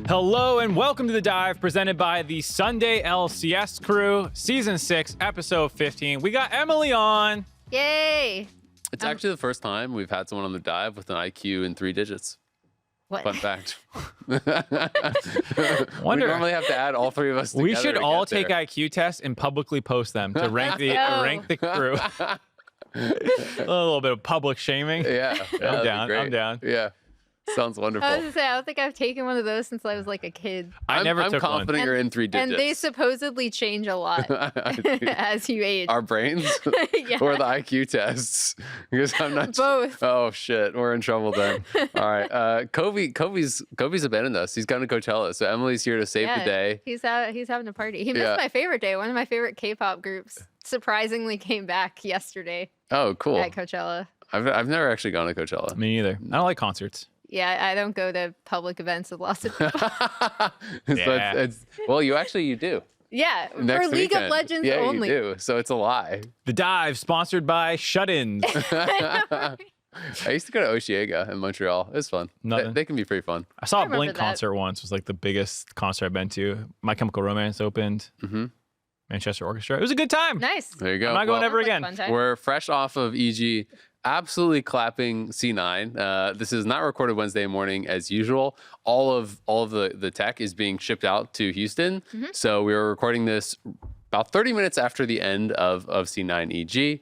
Hello and welcome to The Dive, presented by the Sunday LCS crew, Season 6, Episode 15. We got Emily on. Yay! It's actually the first time we've had someone on The Dive with an IQ in 3 digits. What? Fun fact. Wonder, we normally have to add all three of us together. We should all take there. IQ tests and publicly post them to rank the crew. A little bit of public shaming. Yeah. I'm down. I'm down. Yeah. Sounds wonderful. I was gonna say, I don't think I've taken one of those since I was like a kid. I never I'm took confident one. you're in 3 digits. And they supposedly change a lot as you age. Our brains Yeah. or the IQ tests? Because I'm not Both. Oh shit, we're in trouble then. All right, Kobe's abandoned us. He's gone to Coachella, so Emily's here to save the day. He's having a party. He missed my favorite day. One of my favorite K-pop groups surprisingly came back yesterday. Oh, cool. At Coachella. I've never actually gone to Coachella. Me neither. I don't like concerts. Yeah, I don't go to public events with lots of people. Yeah. Well, you do. Yeah, Next for League weekend. of Legends yeah, only. You do. So it's a lie. The Dive, sponsored by Shut-Ins. I used to go to Oshiega in Montreal. It was fun. Nothing. They can be pretty fun. I saw a remember Blink that. concert once. It was like the biggest concert I've been to. My Chemical Romance opened. Mm-hmm. Manchester Orchestra. It was a good time. Nice. There you go. I'm not going Well, ever Sounds like a again. fun time. We're fresh off of EG. Absolutely clapping C9. This is not recorded Wednesday morning as usual. All of the tech is being shipped out to Houston. Mm-hmm. So we were recording this about 30 minutes after the end of C9 EG.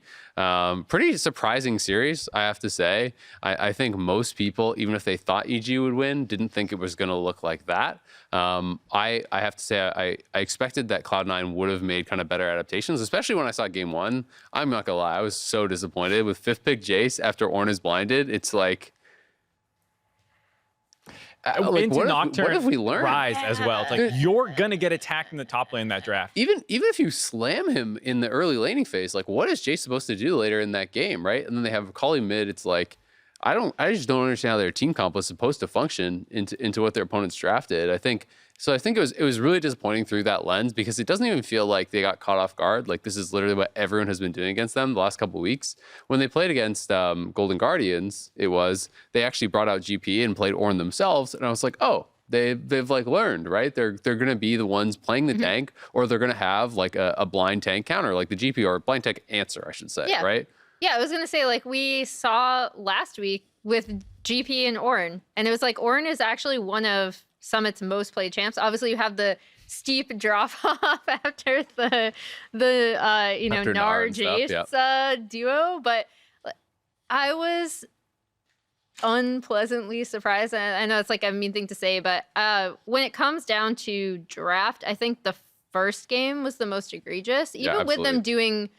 Pretty surprising series, I have to say. I think most people, even if they thought EG would win, didn't think it was going to look like that. I have to say, I expected that Cloud9 would have made kind of better adaptations, especially when I saw game one. I'm not going to lie, I was so disappointed with 5th pick Jace after Ornn is blinded. It's like... Into Nocturne, what have we learned? Rise as well. It's like you're gonna get attacked in the top lane in that draft. Even if you slam him in the early laning phase, like what is Jace supposed to do later in that game, right? And then they have Kali mid. It's like I just don't understand how their team comp was supposed to function into what their opponents drafted. I think it was really disappointing through that lens because it doesn't even feel like they got caught off guard. Like this is literally what everyone has been doing against them the last couple of weeks. When they played against Golden Guardians, they actually brought out GP and played Ornn themselves, and I was like, oh. They've like learned, right? They're gonna be the ones playing the tank, or they're gonna have like a blind tank counter, like the GP, or blind tank answer, I should say, right? Yeah, I was gonna say, like, we saw last week with GP and Ornn, and it was like Ornn is actually one of Summit's most played champs. Obviously, you have the steep drop off after the After Nar and stuff, Jace duo, but I was unpleasantly surprised. I know it's like a mean thing to say, but when it comes down to draft, I think the first game was the most egregious, even with them doing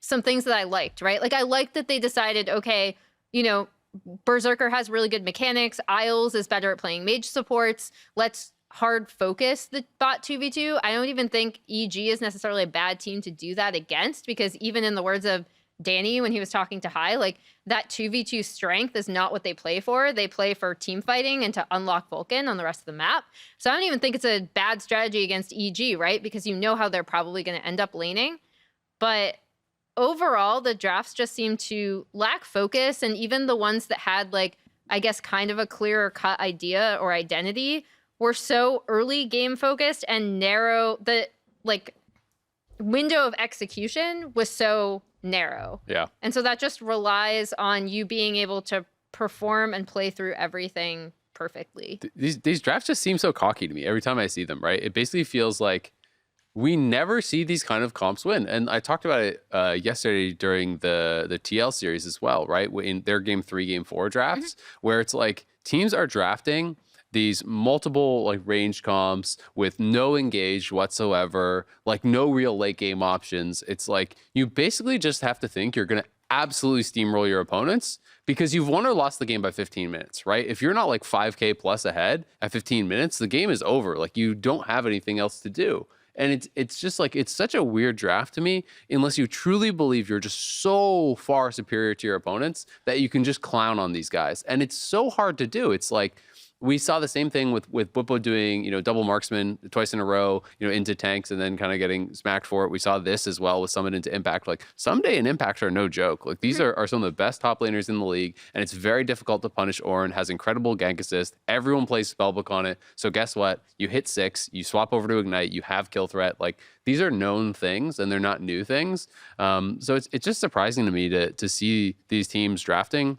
some things that I liked, right? Like I liked that they decided, okay, Berserker has really good mechanics. Isles is better at playing mage supports. Let's hard focus the bot 2v2. I don't even think EG is necessarily a bad team to do that against, because even in the words of Danny when he was talking to Hai, like that 2v2 strength is not what they play for. They play for team fighting and to unlock Vulcan on the rest of the map. So I don't even think it's a bad strategy against EG, right? Because you know how they're probably going to end up laning. But overall, the drafts just seem to lack focus, and even the ones that had, like, I guess kind of a clearer cut idea or identity were so early game focused and narrow. The like window of execution was so narrow. Yeah. And so that just relies on you being able to perform and play through everything perfectly. These drafts just seem so cocky to me every time I see them, right? It basically feels like we never see these kind of comps win. And I talked about it yesterday during the TL series as well, right? In their game 3, game 4 drafts, where it's like teams are drafting these multiple like range comps with no engage whatsoever, like no real late game options. It's like you basically just have to think you're going to absolutely steamroll your opponents because you've won or lost the game by 15 minutes, right? If you're not like 5K plus ahead at 15 minutes, the game is over. Like you don't have anything else to do. And it's just like, it's such a weird draft to me, unless you truly believe you're just so far superior to your opponents that you can just clown on these guys. And it's so hard to do. It's like, we saw the same thing with Bwipo doing, double marksman twice in a row, into tanks and then kind of getting smacked for it. We saw this as well with Summit into Impact. Like, Someday and Impact are no joke. Like, these are some of the best top laners in the league, and it's very difficult to punish Ornn. Has incredible gank assist. Everyone plays Spellbook on it. So guess what? You hit 6, you swap over to Ignite, you have kill threat. Like, these are known things, and they're not new things. So it's just surprising to me to see these teams drafting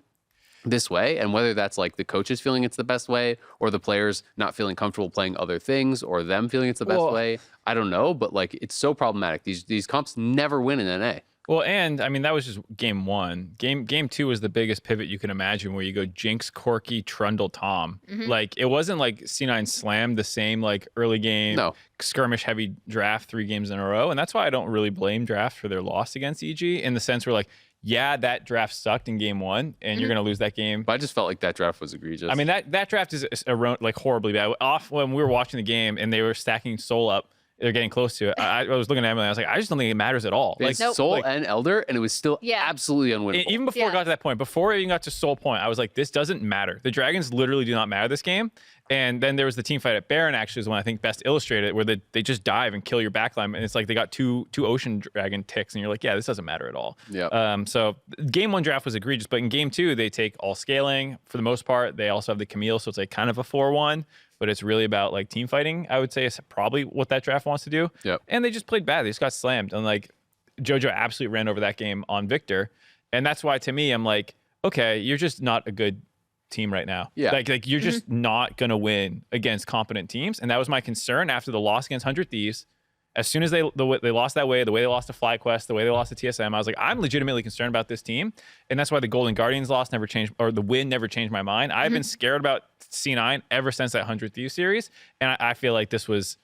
this way, and whether that's like the coaches feeling it's the best way, or the players not feeling comfortable playing other things, or them feeling it's the best way. I don't know, but like, it's so problematic. These comps never win in NA. Well, and I mean, that was just game 1. Game 2 was the biggest pivot you can imagine, where you go Jinx, Corki, Trundle, Tom. Like, it wasn't like C9 slammed the same like early game skirmish heavy draft 3 games in a row, and that's why I don't really blame draft for their loss against EG, in the sense where like, yeah, that draft sucked in game 1, and you're going to lose that game. But I just felt like that draft was egregious. I mean, that draft is like horribly bad. When we were watching the game and they were stacking Soul up, they're getting close to it. I was looking at Emily, I was like, I just don't think it matters at all. Like, Soul and Elder, and it was still absolutely unwinnable. Even before it got to that point, before it even got to Soul point, I was like, this doesn't matter. The Dragons literally do not matter this game. And then there was the team fight at Baron, actually, is when I think best illustrated, where they just dive and kill your backline. And it's like they got two Ocean Dragon ticks, and you're like, yeah, this doesn't matter at all. Yeah. So game 1 draft was egregious, but in game 2, they take all scaling for the most part. They also have the Camille, so it's like kind of a 4-1. But it's really about like team fighting, I would say, is probably what that draft wants to do. Yep. And they just played bad. They just got slammed. And like, Jojo absolutely ran over that game on Victor. And that's why, to me, I'm like, okay, you're just not a good team right now. Yeah. Like you're just not going to win against competent teams. And that was my concern after the loss against 100 Thieves. As soon as they lost that way, the way they lost to FlyQuest, the way they lost to TSM, I was like, I'm legitimately concerned about this team. And that's why the Golden Guardians loss never changed, or the win never changed my mind. I've been scared about C9 ever since that 100 Thieves series. And I feel like this was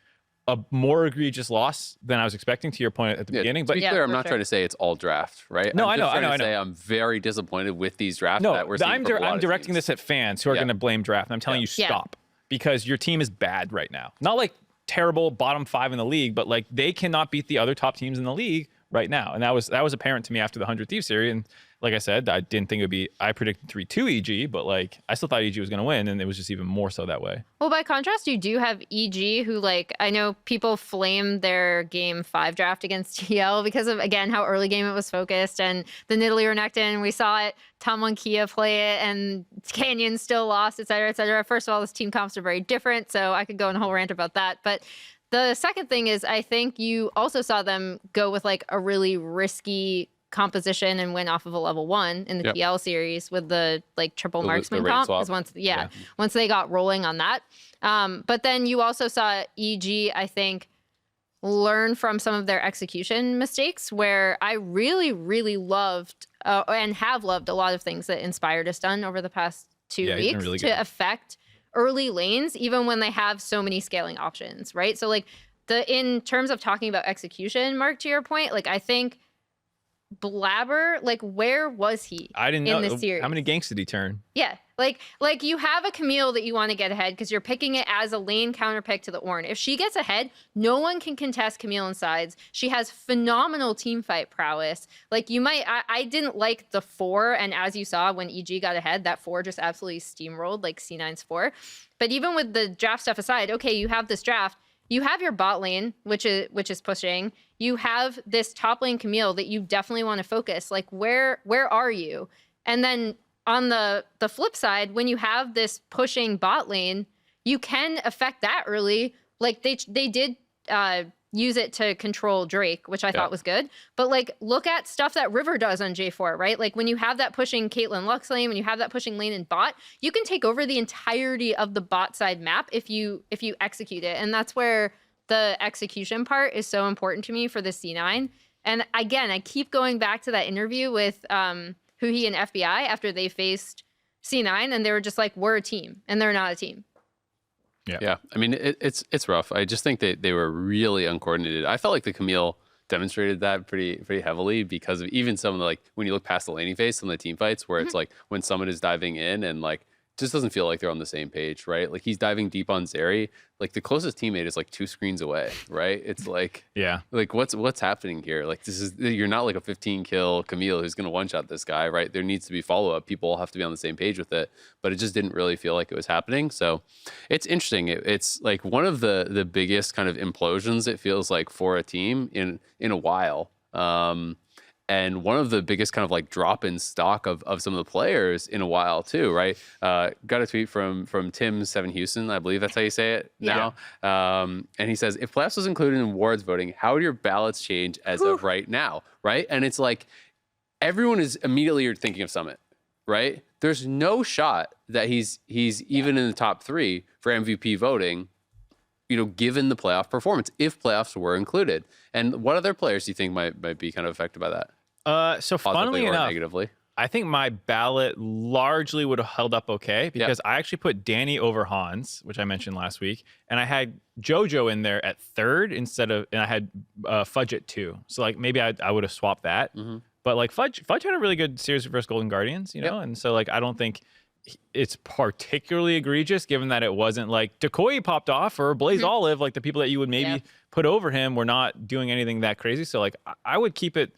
a more egregious loss than I was expecting, to your point at the beginning. But to be clear, I'm not trying to say it's all draft, right? No, I'm I know. Say I'm very disappointed with these drafts that we're seeing. I'm directing this at fans who are going to blame draft. And I'm telling you, stop. Because your team is bad right now. Not like terrible bottom 5 in the league, but like, they cannot beat the other top teams in the league right now. And that was apparent to me after the 100 Thieves series. And like I said, I didn't think it would be, I predicted 3-2 EG, but like, I still thought EG was going to win, and it was just even more so that way. Well, by contrast, you do have EG, who, like, I know people flame their game 5 draft against TL because of, again, how early game it was focused, and the Nidalee Renekton, we saw it, Tom Kia play it, and Canyon still lost, et cetera, et cetera. First of all, this team comps are very different, so I could go on a whole rant about that. But the second thing is, I think you also saw them go with like a really risky composition and went off of a level 1 in the TL series with the like triple marksman comp. Because once they got rolling on that. But then you also saw EG, I think, learn from some of their execution mistakes, where I really, really loved and have loved a lot of things that Inspired has done over the past 2 weeks really to affect early lanes, even when they have so many scaling options, right? So like in terms of talking about execution, Mark, to your point, like I think Blabber, like where was he? I didn't know this series? How many ganks did he turn? Yeah, like you have a Camille that you want to get ahead because you're picking it as a lane counter pick to the Ornn. If she gets ahead, no one can contest Camille in sides. She has phenomenal team fight prowess. Like I didn't like the 4, and as you saw when EG got ahead, that 4 just absolutely steamrolled like C9's 4. But even with the draft stuff aside, okay, you have this draft. You have your bot lane, which is pushing. You have this top lane Camille that you definitely want to focus. Like, where are you? And then on the flip side, when you have this pushing bot lane, you can affect that early. Like they did use it to control Drake, which I thought was good. But like, look at stuff that River does on J4, right? Like when you have that pushing Caitlyn Lux lane, when you have that pushing lane and bot, you can take over the entirety of the bot side map if you execute it. And that's where the execution part is so important to me for the C9. And again, I keep going back to that interview with Huhi and FBI after they faced C9, and they were just like, we're a team, and they're not a team. Yeah. I mean, it's rough. I just think they were really uncoordinated. I felt like the Camille demonstrated that pretty heavily because of even some of the, like, when you look past the laning phase, some of the team fights where it's like when someone is diving in and like just doesn't feel like they're on the same page, right? Like he's diving deep on Zeri. Like the closest teammate is like 2 screens away, right? It's like, Yeah. Like what's happening here? Like you're not like a 15 kill Camille who's gonna one shot this guy, right? There needs to be follow up. People all have to be on the same page with it, but it just didn't really feel like it was happening. So it's interesting. It's like one of the biggest kind of implosions it feels like for a team in a while. And one of the biggest kind of like drop in stock of some of the players in a while too, right? Got a tweet from Tim Sevenhuysen, I believe that's how you say it now. And he says, if playoffs was included in awards voting, how would your ballots change as of right now, right? And it's like everyone is immediately thinking of Summit, right? There's no shot that he's even in the top 3 for MVP voting, given the playoff performance, if playoffs were included. And what other players do you think might be kind of affected by that? So Positively funnily or enough, negatively? I think my ballot largely would have held up okay because I actually put Danny over Hans, which I mentioned last week, and I had Jojo in there at 3rd and I had Fudge at 2. So like maybe I would have swapped that. Mm-hmm. But like Fudge had a really good series versus Golden Guardians, and so like I don't think it's particularly egregious given that it wasn't like Decoy popped off or Blaze Olive, like the people that you would maybe put over him were not doing anything that crazy. So like I would keep it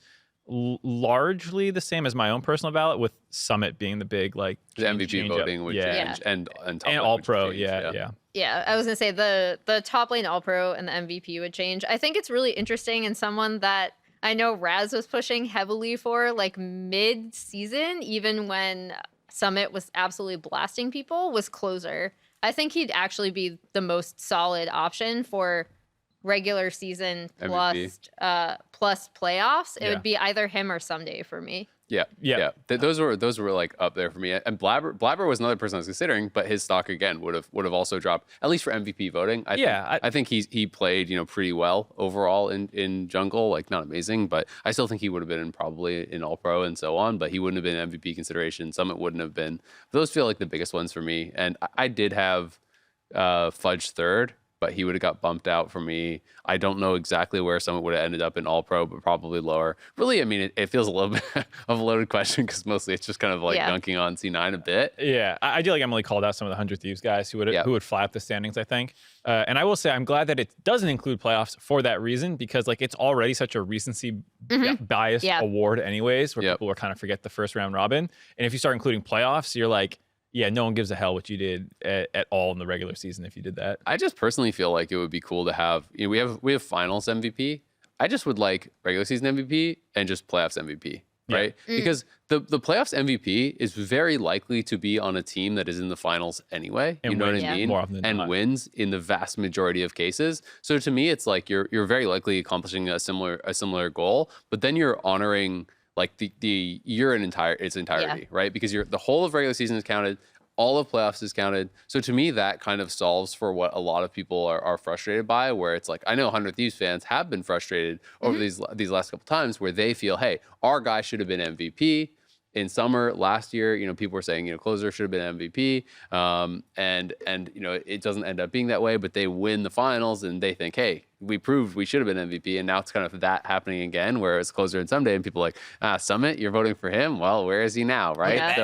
largely the same as my own personal ballot, with Summit being the big like the MVP voting would change and top lane All would Pro, change, Yeah, I was gonna say the top lane All Pro and the MVP would change. I think it's really interesting, and someone that I know Raz was pushing heavily for like mid-season, even when Summit was absolutely blasting people, was Closer. I think he'd actually be the most solid option for regular season plus playoffs. It would be either him or Someday for me. Yeah. Those were like up there for me. And Blabber was another person I was considering, but his stock again would have also dropped, at least for MVP voting. I think he played pretty well overall in jungle, like not amazing, but I still think he would have been probably in All Pro and so on, but he wouldn't have been MVP consideration. Summit wouldn't have been. Those feel like the biggest ones for me. And I did have Fudge 3rd, but he would have got bumped out for me. I don't know exactly where Summit would have ended up in All Pro, but probably lower. Really, I mean, it feels a little bit of a loaded question because mostly it's just kind of like dunking on C9 a bit. Yeah, I do like Emily called out some of the 100 Thieves guys who would fly up the standings, I think. And I will say I'm glad that it doesn't include playoffs for that reason, because like it's already such a recency biased award anyways, where people will kind of forget the first round robin. And if you start including playoffs, you're like, yeah, no one gives a hell what you did at all in the regular season if you did that. I just personally feel like it would be cool to have, we have finals MVP. I just would like regular season MVP and just playoffs MVP, right? Because the playoffs MVP is very likely to be on a team that is in the finals anyway. And you know what I mean? More often than not. Wins in the vast majority of cases. So to me, it's like you're very likely accomplishing a similar goal, but then you're honoring like the year in its entirety, right? Because the whole of regular season is counted, all of playoffs is counted. So to me, that kind of solves for what a lot of people are frustrated by, where it's like, I know 100 Thieves fans have been frustrated over these last couple times where they feel, hey, our guy should have been MVP. In summer last year, people were saying, Closer should have been MVP, and it doesn't end up being that way. But they win the finals, and they think, hey, we proved we should have been MVP, and now it's kind of that happening again, where it's Closer and Someday, and people are like, Summit, you're voting for him. Well, where is he now, right?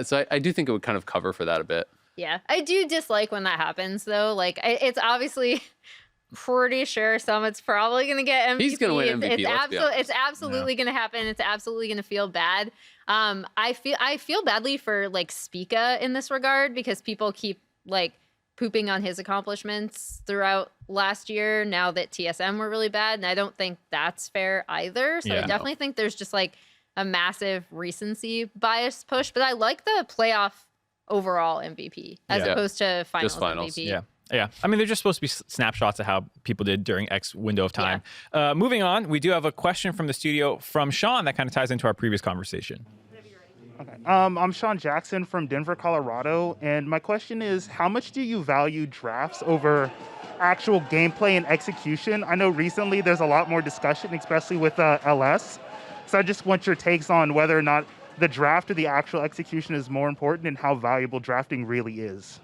So I do think it would kind of cover for that a bit. Yeah, I do dislike when that happens, though. Like, it's obviously. Pretty sure Summit's probably going to get MVP. He's going to win MVP. It's absolutely going to happen. It's absolutely going to feel bad. I feel badly for like Spica in this regard, because people keep like pooping on his accomplishments throughout last year now that TSM were really bad, and I don't think that's fair either. So I definitely think there's just like a massive recency bias push, but I like the playoff overall MVP as opposed to finals MVP. Yeah, I mean, they're just supposed to be snapshots of how people did during X window of time. Moving on, we do have a question from the studio from Shaun that kind of ties into our previous conversation. Okay. I'm Shaun Jackson from Denver, Colorado, and my question is, how much do you value drafts over actual gameplay and execution? I know recently there's a lot more discussion, especially with LS, so I just want your takes on whether or not the draft or the actual execution is more important, and how valuable drafting really is.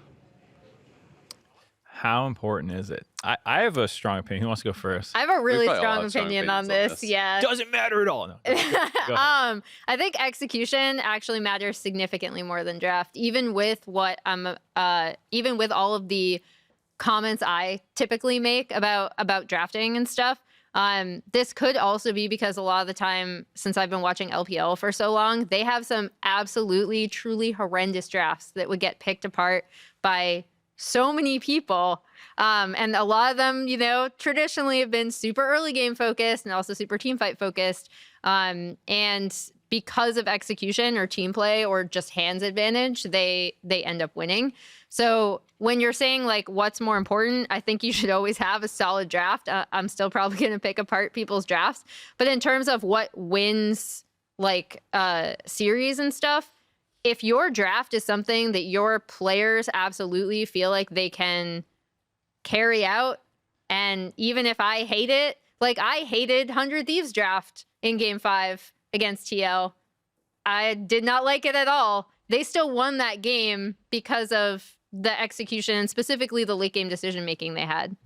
How important is it? I have a strong opinion. Who wants to go first? I have a really probably all strong have strong opinion on opinions on this. this. Yeah. Doesn't matter at all. No. Go ahead. I think execution actually matters significantly more than draft, even with what even with all of the comments I typically make about drafting and stuff. This could also be because a lot of the time, since I've been watching LPL for so long, they have some absolutely, truly horrendous drafts that would get picked apart by so many people. And a lot of them, traditionally have been super early game focused and also super team fight focused. And because of execution or team play or just hands advantage, they end up winning. So when you're saying like what's more important, I think you should always have a solid draft. I'm still probably going to pick apart people's drafts. But in terms of what wins like series and stuff, if your draft is something that your players absolutely feel like they can carry out, and even if I hate it, like I hated 100 Thieves draft in game 5 against TL. I did not like it at all. They still won that game because of the execution, specifically the late game decision making they had.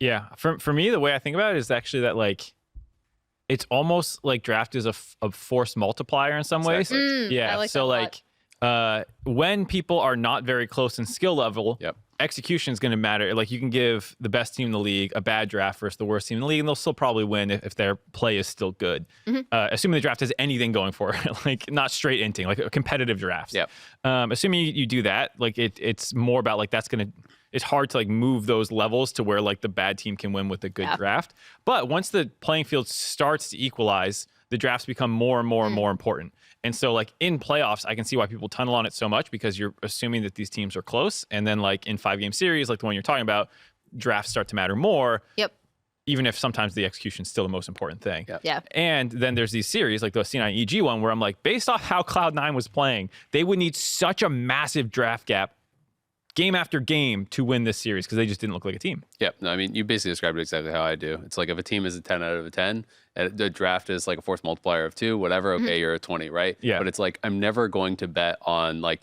Yeah, for me, the way I think about it is actually that like it's almost like draft is a force multiplier in some ways. Yeah, like so like when people are not very close in skill level, execution is going to matter. Like you can give the best team in the league a bad draft versus the worst team in the league, and they'll still probably win if their play is still good. Assuming the draft has anything going for it, like not straight inting, like a competitive draft. Assuming you do that, like it's more about like it's hard to like move those levels to where like the bad team can win with a good draft. But once the playing field starts to equalize, the drafts become more and more and more important. And so like in playoffs, I can see why people tunnel on it so much, because you're assuming that these teams are close. And then like in 5-game series, like the one you're talking about, drafts start to matter more. Even if sometimes the execution is still the most important thing. And then there's these series like the C9 EG one where I'm like, based off how Cloud9 was playing, they would need such a massive draft gap game after game to win this series because they just didn't look like a team. No, I mean, you basically described it exactly how I do. It's like if a team is a 10 out of a 10, and the draft is like a force multiplier of 2, whatever, okay, you're a 20, right? But it's like, I'm never going to bet on like,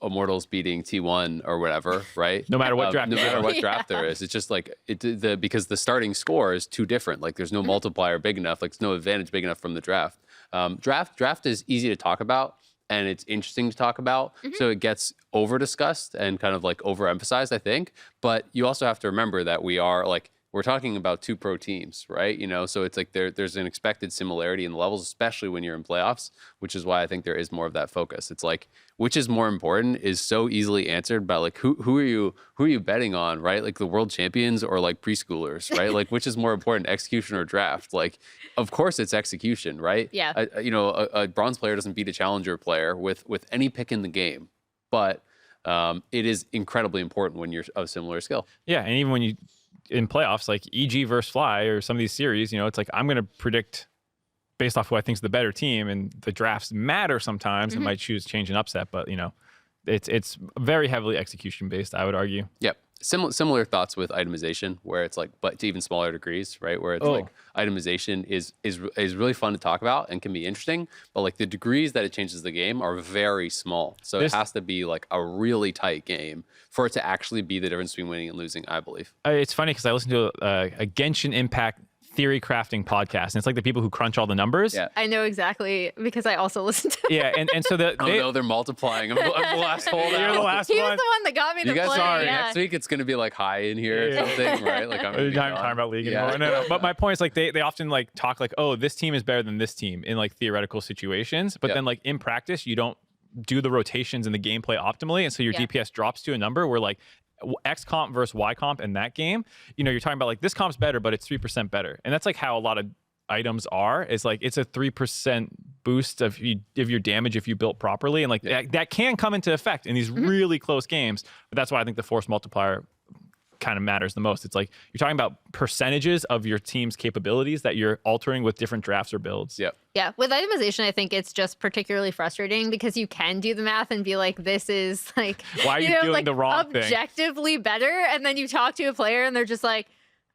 Immortals beating T1 or whatever, right? No matter what draft. No matter what draft there is. It's just like, because the starting score is too different. Like there's no multiplier big enough, like there's no advantage big enough from the draft. Draft is easy to talk about, and it's interesting to talk about. So it gets over discussed and kind of like overemphasized, I think. But you also have to remember that we're talking about 2 pro teams, right? So it's like there's an expected similarity in the levels, especially when you're in playoffs, which is why I think there is more of that focus. It's like, which is more important is so easily answered by like, who are you betting on, right? Like the world champions or like preschoolers, right? Like which is more important, execution or draft? Like, of course it's execution, right? A bronze player doesn't beat a challenger player with any pick in the game, but it is incredibly important when you're of similar skill. And even when you in playoffs, like EG versus Fly or some of these series, it's like I'm going to predict based off who I think is the better team, and the drafts matter sometimes. I might change an upset, but it's very heavily execution based, I would argue. Similar thoughts with itemization, where it's like, but to even smaller degrees, right? Where it's like itemization is really fun to talk about and can be interesting, but like the degrees that it changes the game are very small. So it has to be like a really tight game for it to actually be the difference between winning and losing, I believe. It's funny because I listened to a Genshin Impact theory crafting podcast, and it's like the people who crunch all the numbers. I know exactly because I also listened to it. and so they're multiplying. I'm the last holdout. You're the last he one. was the one that got me to play. Sorry, next week it's going to be like high in here or something, right? Like I'm not talking about league anymore. No. But my point is like they often like talk like, oh, this team is better than this team in like theoretical situations, but then like in practice you don't do the rotations and the gameplay optimally, and so your DPS drops to a number where like X comp versus Y comp in that game, you're talking about like this comp's better, but it's 3% better. And that's like how a lot of items are. It's like it's a 3% boost of your damage if you built properly. And like that can come into effect in these really close games. But that's why I think the force multiplier kind of matters the most. It's like you're talking about percentages of your team's capabilities that you're altering with different drafts or builds. Yeah, with itemization, I think it's just particularly frustrating because you can do the math and be like, this is like, why are you doing like the wrong thing? Objectively better. And then you talk to a player and they're just like,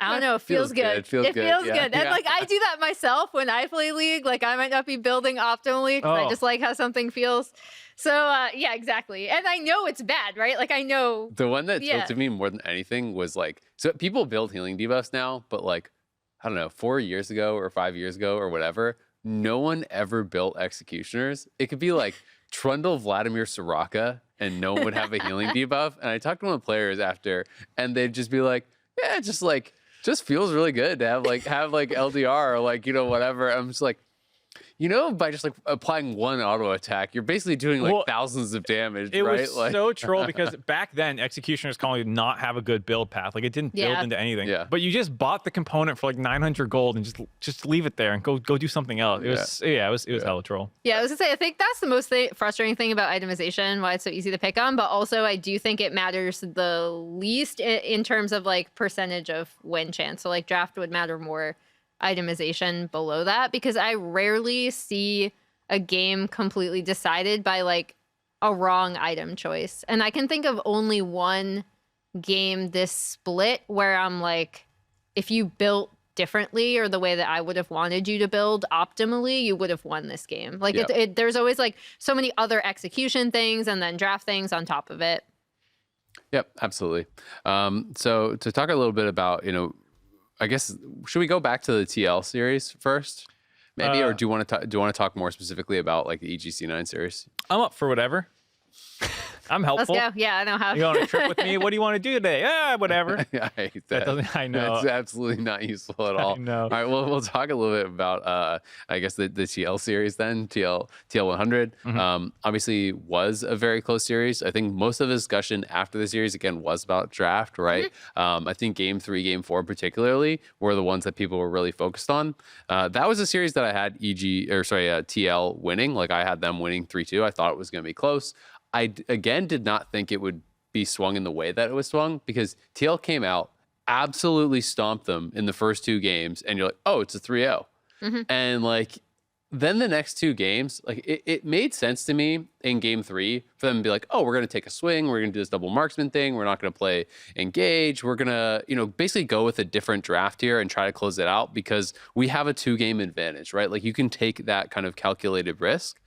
I don't know. It feels good. It feels good. Yeah. And like I do that myself when I play League. Like I might not be building optimally because I just like how something feels. So yeah, exactly. And I know it's bad, right? Like I know. The one that tilted me more than anything was like, so people build healing debuffs now, but like, I don't know, 4 years ago or 5 years ago or whatever, no one ever built executioners. It could be like Trundle Vladimir Soraka and no one would have a healing debuff. And I talked to one of the players after and they'd just be like, yeah, just feels really good to have like LDR or like, whatever. I'm just like, by just like applying one auto attack, you're basically doing like thousands of damage, it right? was so troll because back then executioners calling not have a good build path. Like it didn't build into anything. Yeah. But you just bought the component for like 900 gold and just leave it there and go do something else. It was hella troll. Yeah, I was gonna say I think that's the most frustrating thing about itemization, why it's so easy to pick on. But also I do think it matters the least in terms of like percentage of win chance. So like draft would matter more. Itemization below that, because I rarely see a game completely decided by like a wrong item choice. And I can think of only one game this split where I'm like, if you built differently or the way that I would have wanted you to build optimally, you would have won this game. Like there's always like so many other execution things and then draft things on top of it. Yep, absolutely. So to talk a little bit about, I guess, should we go back to the TL series first, maybe, or do you want to talk more specifically about like the EGC9 series? I'm up for whatever. I'm helpful. Let's go. Yeah, I know how. You go on a trip with me? What do you want to do today? Yeah, whatever. I hate that. I know. That's absolutely not useful at all. I know. All right, well, we'll talk a little bit about, I guess, the TL series then, TL 100. Obviously was a very close series. I think most of the discussion after the series, again, was about draft, right? I think Game 3, Game 4 particularly were the ones that people were really focused on. That was a series that I had TL winning. Like I had them winning 3-2. I thought it was going to be close. I, again, did not think it would be swung in the way that it was swung because TL came out, absolutely stomped them in the first 2 games, and you're like, oh, it's a 3-0. And like, then the next 2 games, like it made sense to me in Game 3 for them to be like, oh, we're going to take a swing. We're going to do this double marksman thing. We're not going to play engage. We're going to, basically go with a different draft here and try to close it out because we have a 2-game advantage, right? Like you can take that kind of calculated risk.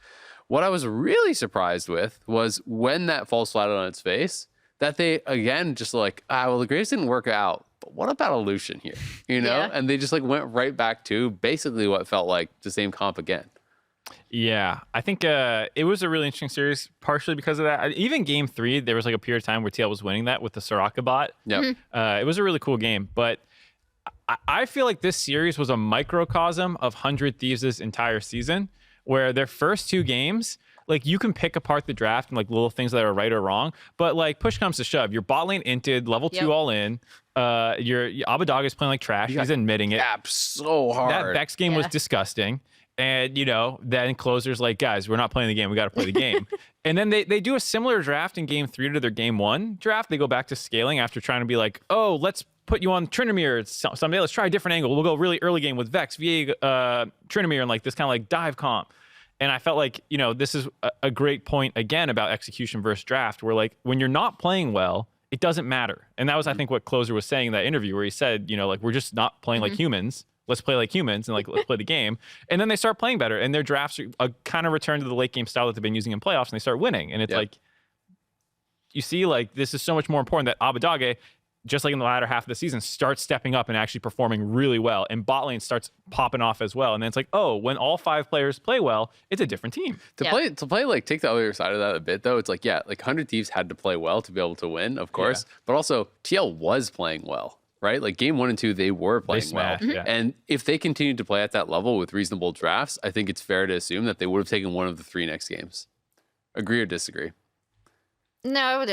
What I was really surprised with was when that falls flat on its face, that they, again, just like, well, the Graves didn't work out, but what about Illusion here? Yeah. And they just like went right back to basically what felt like the same comp again. Yeah, I think it was a really interesting series, partially because of that. Even Game 3, there was like a period of time where TL was winning that with the Soraka bot. Yeah, it was a really cool game, but I feel like this series was a microcosm of 100 Thieves' entire season, where their first 2 games, like you can pick apart the draft and like little things that are right or wrong, but like push comes to shove, your bot lane inted, level 2 all in, your Abadag is playing like trash. He's admitting it. Gap so hard. That Vex game was disgusting. And, then closers like, guys, we're not playing the game. We got to play the game. And then they do a similar draft in Game 3 to their Game 1 draft. They go back to scaling after trying to be like, oh, let's put you on Tryndamere someday. Let's try a different angle. We'll go really early game with Vex, VA, Tryndamere, and like this kind of like dive comp. And I felt like, this is a great point again about execution versus draft, where like when you're not playing well, it doesn't matter. And that was, I think, what Closer was saying in that interview, where he said, like we're just not playing like humans. Let's play like humans and like let's play the game. And then they start playing better, and their drafts are kind of return to the late game style that they've been using in playoffs, and they start winning. And it's like, you see, like this is so much more important that Abadag, just like in the latter half of the season, starts stepping up and actually performing really well. And bot lane starts popping off as well. And then it's like, oh, when all 5 players play well, it's a different team. To play like take the other side of that a bit though, it's like, like 100 Thieves had to play well to be able to win, of course. But also TL was playing well, right? Like Game 1 and 2, they were playing well. And if they continued to play at that level with reasonable drafts, I think it's fair to assume that they would have taken one of the 3 next games. Agree or disagree? No,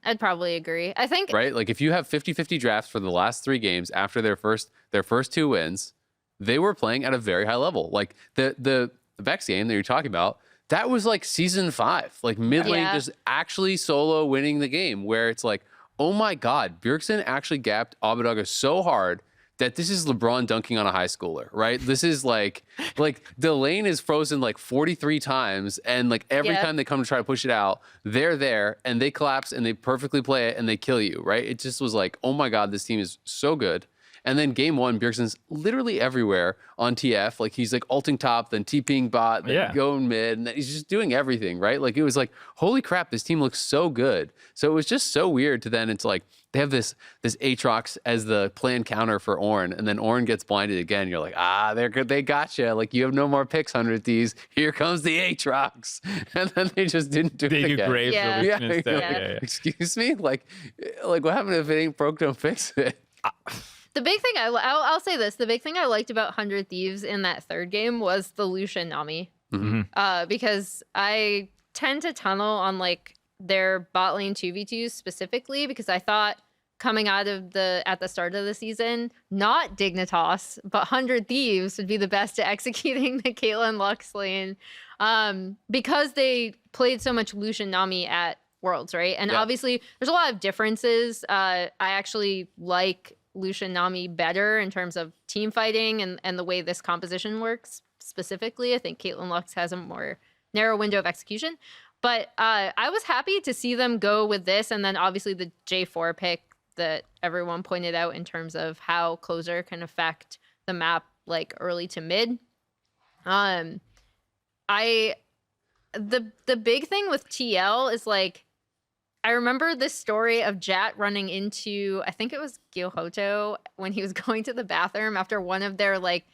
I'd probably agree. I think right, like if you have 50-50 drafts for the last 3 games after their first 2 wins, they were playing at a very high level. Like the Vex game that you're talking about, that was like season 5, like mid lane just actually solo winning the game, where it's like, oh my God, Bjergsen actually gapped Abadag so hard that this is LeBron dunking on a high schooler, right? This is like the lane is frozen like 43 times, and like every time they come to try to push it out, they're there and they collapse and they perfectly play it and they kill you, right? It just was like, oh my God, this team is so good. And then game 1, Bjergsen's literally everywhere on TF. Like he's like ulting top, then TPing bot, then going mid, and then he's just doing everything, right? Like it was like, holy crap, this team looks so good. So it was just so weird to then it's like they have this Aatrox as the planned counter for Ornn, and then Ornn gets blinded again. You're like, they're good, they gotcha. Like you have no more picks, 100 Thieves. Here comes the Aatrox. And then they just didn't do it again. They do Graves instead. Yeah. Excuse me? Like what happened if it ain't broke, don't fix it? The big thing I'll say this: the big thing I liked about 100 Thieves in that third game was the Lucian Nami, because I tend to tunnel on like their bot lane 2v2s specifically because I thought coming out of at the start of the season, not Dignitas, but 100 Thieves would be the best at executing the Caitlyn Lux lane, because they played so much Lucian Nami at Worlds, right? And obviously there's a lot of differences. I actually like Lucian Nami better in terms of team fighting and the way this composition works specifically. I think Caitlyn Lux has a more narrow window of execution. But I was happy to see them go with this, and then obviously the J4 pick that everyone pointed out in terms of how closer can affect the map like early to mid. The big thing with TL is like, I remember this story of Jat running into, I think it was Gilhoto when he was going to the bathroom after one of their like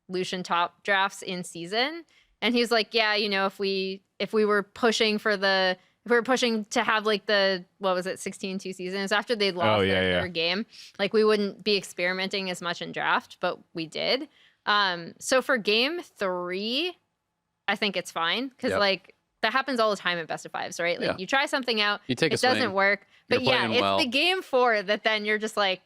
Lucian top drafts in season. And he was like, yeah, you know, if we were pushing to have like the, what was it, 16-2 seasons after they'd lost their game, like we wouldn't be experimenting as much in draft, but we did. So for game 3, I think it's fine because like that happens all the time in best of 5s, right? Like you try something out, it doesn't work. But it's the game 4 that then you're just like,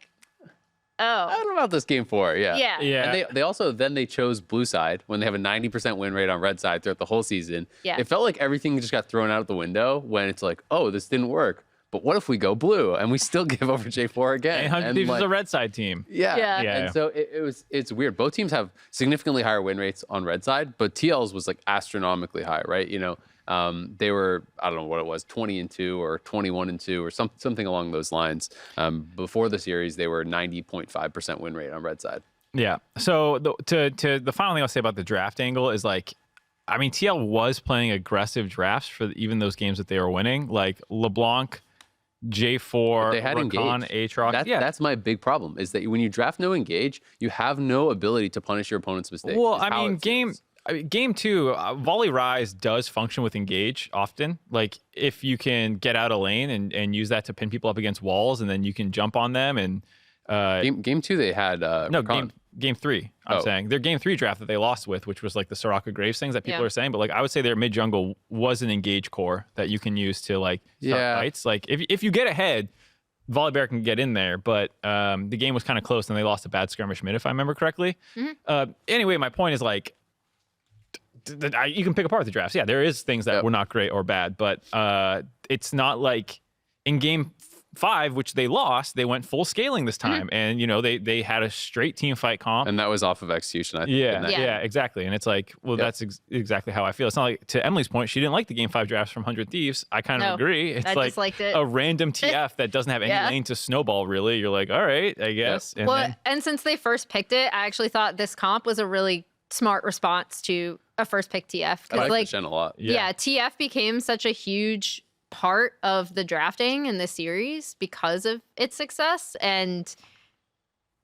I don't know about this game 4. Yeah. And they also they chose blue side when they have a 90% win rate on red side throughout the whole season. Yeah. It felt like everything just got thrown out the window when it's like, oh, this didn't work. But what if we go blue and we still give over J4 again? 100 Thieves is a red side team. Yeah. And so it's weird. Both teams have significantly higher win rates on red side, but TL's was like astronomically high, right? You know, they were, I don't know what it was, 20-2 or 21-2 or something along those lines. Before the series, they were 90.5% win rate on red side. Yeah. So the final thing I'll say about the draft angle is like, I mean, TL was playing aggressive drafts for even those games that they were winning, like LeBlanc, J4, they had Rakan, Aatrox. That's my big problem is that when you draft no engage, you have no ability to punish your opponent's mistakes. Well, I mean, game 2, Volley Rise does function with engage often. Like if you can get out a lane and use that to pin people up against walls, and then you can jump on them. And game 2 they had game 3. I'm saying their game 3 draft that they lost with, which was like the Soraka Graves things that people are saying. But like I would say their mid jungle was an engage core that you can use to like start fights. Like if you get ahead, Volibear can get in there, but the game was kind of close and they lost a bad skirmish mid, if I remember correctly. Anyway, my point is like, you can pick apart the drafts. Yeah, there is things that were not great or bad, but it's not like in game 5, which they lost, they went full scaling this time, and you know they had a straight team fight comp, and that was off of execution. I think, yeah, exactly. And it's like, well, that's exactly how I feel. It's not like, to Emily's point, she didn't like the game 5 drafts from 100 Thieves. I kind of agree. It's I like it. a random TF that doesn't have any lane to snowball. Really, you're like, all right, I guess. And since they first picked it, I actually thought this comp was a really smart response to a first pick TF. I like Shen a lot. TF became such a huge part of the drafting in the series because of its success, and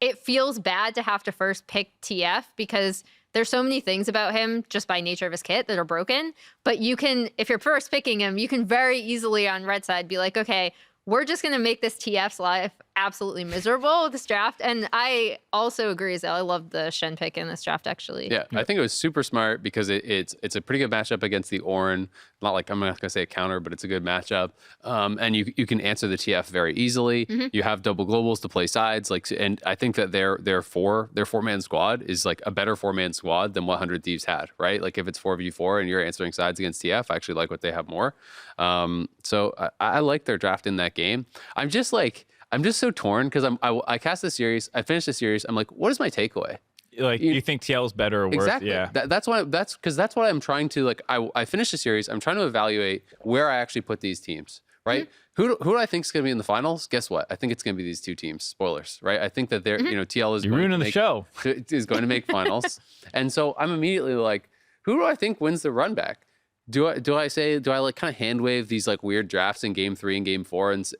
it feels bad to have to first pick TF because there's so many things about him just by nature of his kit that are broken. But you can, if you're first picking him, you can very easily on red side be like, okay, we're just going to make this TF's life absolutely miserable with this draft. And I also agree, Azael. I love the Shen pick in this draft, actually. Yeah, I think it was super smart because it's a pretty good matchup against the Ornn. Not like, I'm not going to say a counter, but it's a good matchup. And you can answer the TF very easily. You have double globals to play sides. And I think that their 4-man squad is like a better 4-man squad than what 100 Thieves had, right? Like if it's 4v4 and you're answering sides against TF, I actually like what they have more. So I like their draft in that game. I'm just so torn because I cast the series, I finished the series. I'm like, what is my takeaway? Like, you think TL is better or worse? Exactly. Yeah. That's what I'm trying to like. I finished the series. I'm trying to evaluate where I actually put these teams. right? Who do I think is going to be in the finals? Guess what? I think it's going to be these two teams. Spoilers, right? I think that they're, TL is You're ruining the show. is going to make finals. And so I'm immediately like, who do I think wins the run back? Do I like kind of hand wave these like weird drafts in game 3 and game 4 and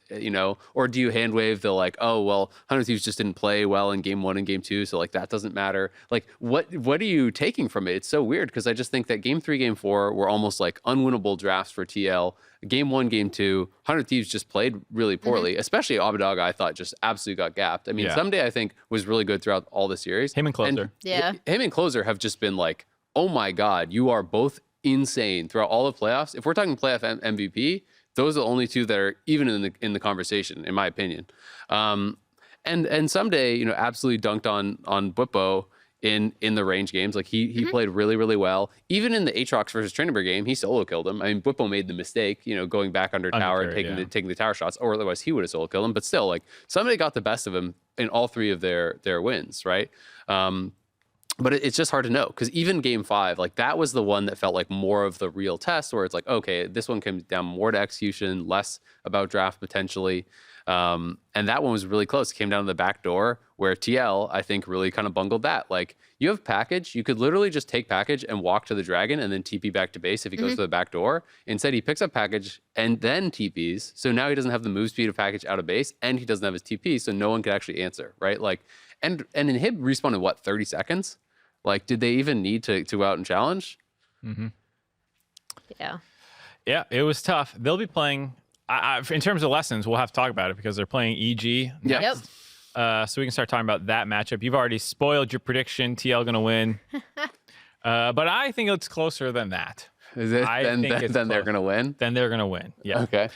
or do you hand wave the like, oh well, 100 Thieves just didn't play well in game 1 and game 2, so like that doesn't matter. Like what are you taking from it? It's so weird because I just think that game 3, game 4 were almost like unwinnable drafts for TL. Game 1, game 2, 100 Thieves just played really poorly, especially Abidaga. I thought just absolutely got gapped. I mean, Someday I think was really good throughout all the series. Him and Closer. Him and Closer have just been like, oh my God, you are both insane throughout all the playoffs. If we're talking playoff MVP, those are the only two that are even in the conversation, in my opinion. And Someday, absolutely dunked on Bwipo in the range games. Like he played really, really well. Even in the Aatrox versus Trainberg game, he solo killed him. I mean, Bwipo made the mistake, going back under tower and taking the tower shots, or otherwise he would have solo killed him. But still, like Someday got the best of him in all 3 of their wins, right? But it's just hard to know because even game 5, like that was the one that felt like more of the real test where it's like, okay, this one came down more to execution, less about draft potentially. And that one was really close. It came down to the back door where TL, I think, really kind of bungled that. Like you have package, you could literally just take package and walk to the dragon and then TP back to base if he goes to the back door. Instead, he picks up package and then TPs. So now he doesn't have the move speed of package out of base and he doesn't have his TP. So no one could actually answer, right? Like, and Inhib respawned in 30 seconds? Like, did they even need to go out and challenge? Yeah. Yeah, it was tough. They'll be playing, in terms of lessons, we'll have to talk about it because they're playing EG next. So we can start talking about that matchup. You've already spoiled your prediction. TL going to win. But I think it's closer than that. Is it? Then they're going to win? Then they're going to win, yeah. Okay.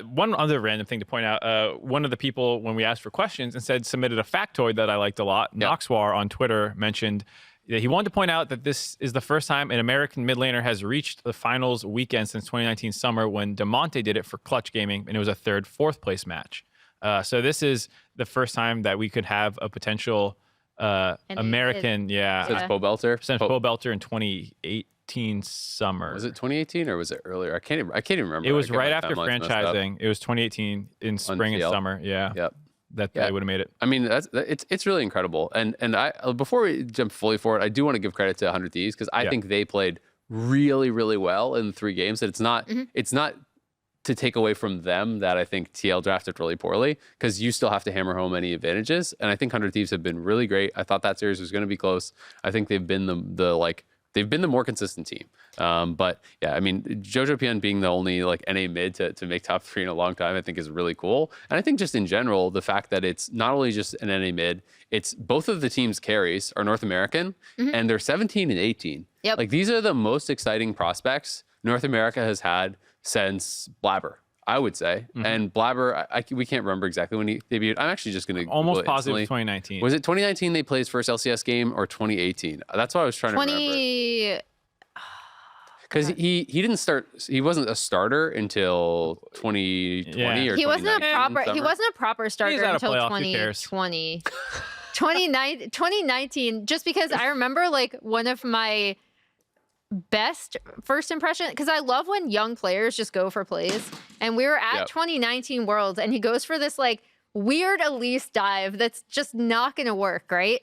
One other random thing to point out, one of the people, when we asked for questions, instead submitted a factoid that I liked a lot. Noxwarr on Twitter mentioned that he wanted to point out that this is the first time an American mid laner has reached the finals weekend since 2019 summer when Demonte did it for Clutch Gaming, and it was a 3rd, 4th place match. So this is the first time that we could have a potential American, Since Bo Belter? Since Bo Belter in 2018 summer. Was it 2018 or was it earlier? I can't even remember. It was right after franchising. It was 2018 in spring and summer. Yeah. Yep. That they would have made it. I mean, it's really incredible. And I before we jump fully forward, I do want to give credit to 100 Thieves because I think they played really, really well in the 3 games. And it's not to take away from them that I think TL drafted really poorly because you still have to hammer home any advantages. And I think 100 Thieves have been really great. I thought that series was going to be close. I think they've been they've been the more consistent team. But yeah, I mean, Jojo PN being the only like NA mid to make top 3 in a long time, I think is really cool. And I think just in general, the fact that it's not only just an NA mid, it's both of the team's carries are North American and they're 17 and 18. Yep. Like these are the most exciting prospects North America has had since Blabber, I would say. And Blabber, we can't remember exactly when he debuted. I'm actually just going to almost positive 2019. Was it 2019 they played his first LCS game or 2018? That's what I was trying to remember. Because he didn't start. He wasn't a starter until 2020 or he wasn't a proper. summer. He wasn't a proper starter until playoff, 2020. 2019. Just because I remember like one of my best first impression, because I love when young players just go for plays. And we were at 2019 Worlds, and he goes for this like weird Elise dive that's just not going to work, right?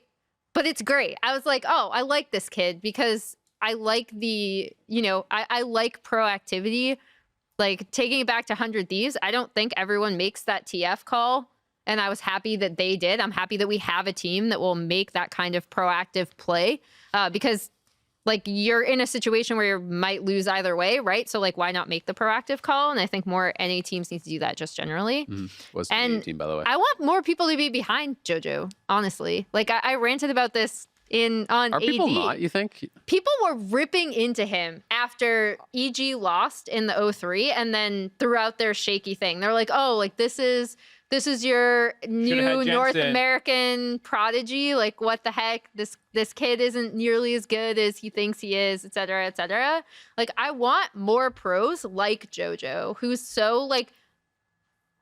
But it's great. I was like, oh, I like this kid because I like I like proactivity. Like taking it back to 100 Thieves, I don't think everyone makes that TF call. And I was happy that they did. I'm happy that we have a team that will make that kind of proactive play because like you're in a situation where you might lose either way, right? So like, why not make the proactive call? And I think more NA teams need to do that just generally. Was the NA team, by the way. I want more people to be behind Jojo, honestly. Like I ranted about this on Are AD. people not, you think? People were ripping into him after EG lost in the 0-3 and then throughout their shaky thing. They're like, oh, like this is your new North American prodigy. Like, what the heck? This kid isn't nearly as good as he thinks he is, et cetera, et cetera. Like, I want more pros like Jojo, who's so, like,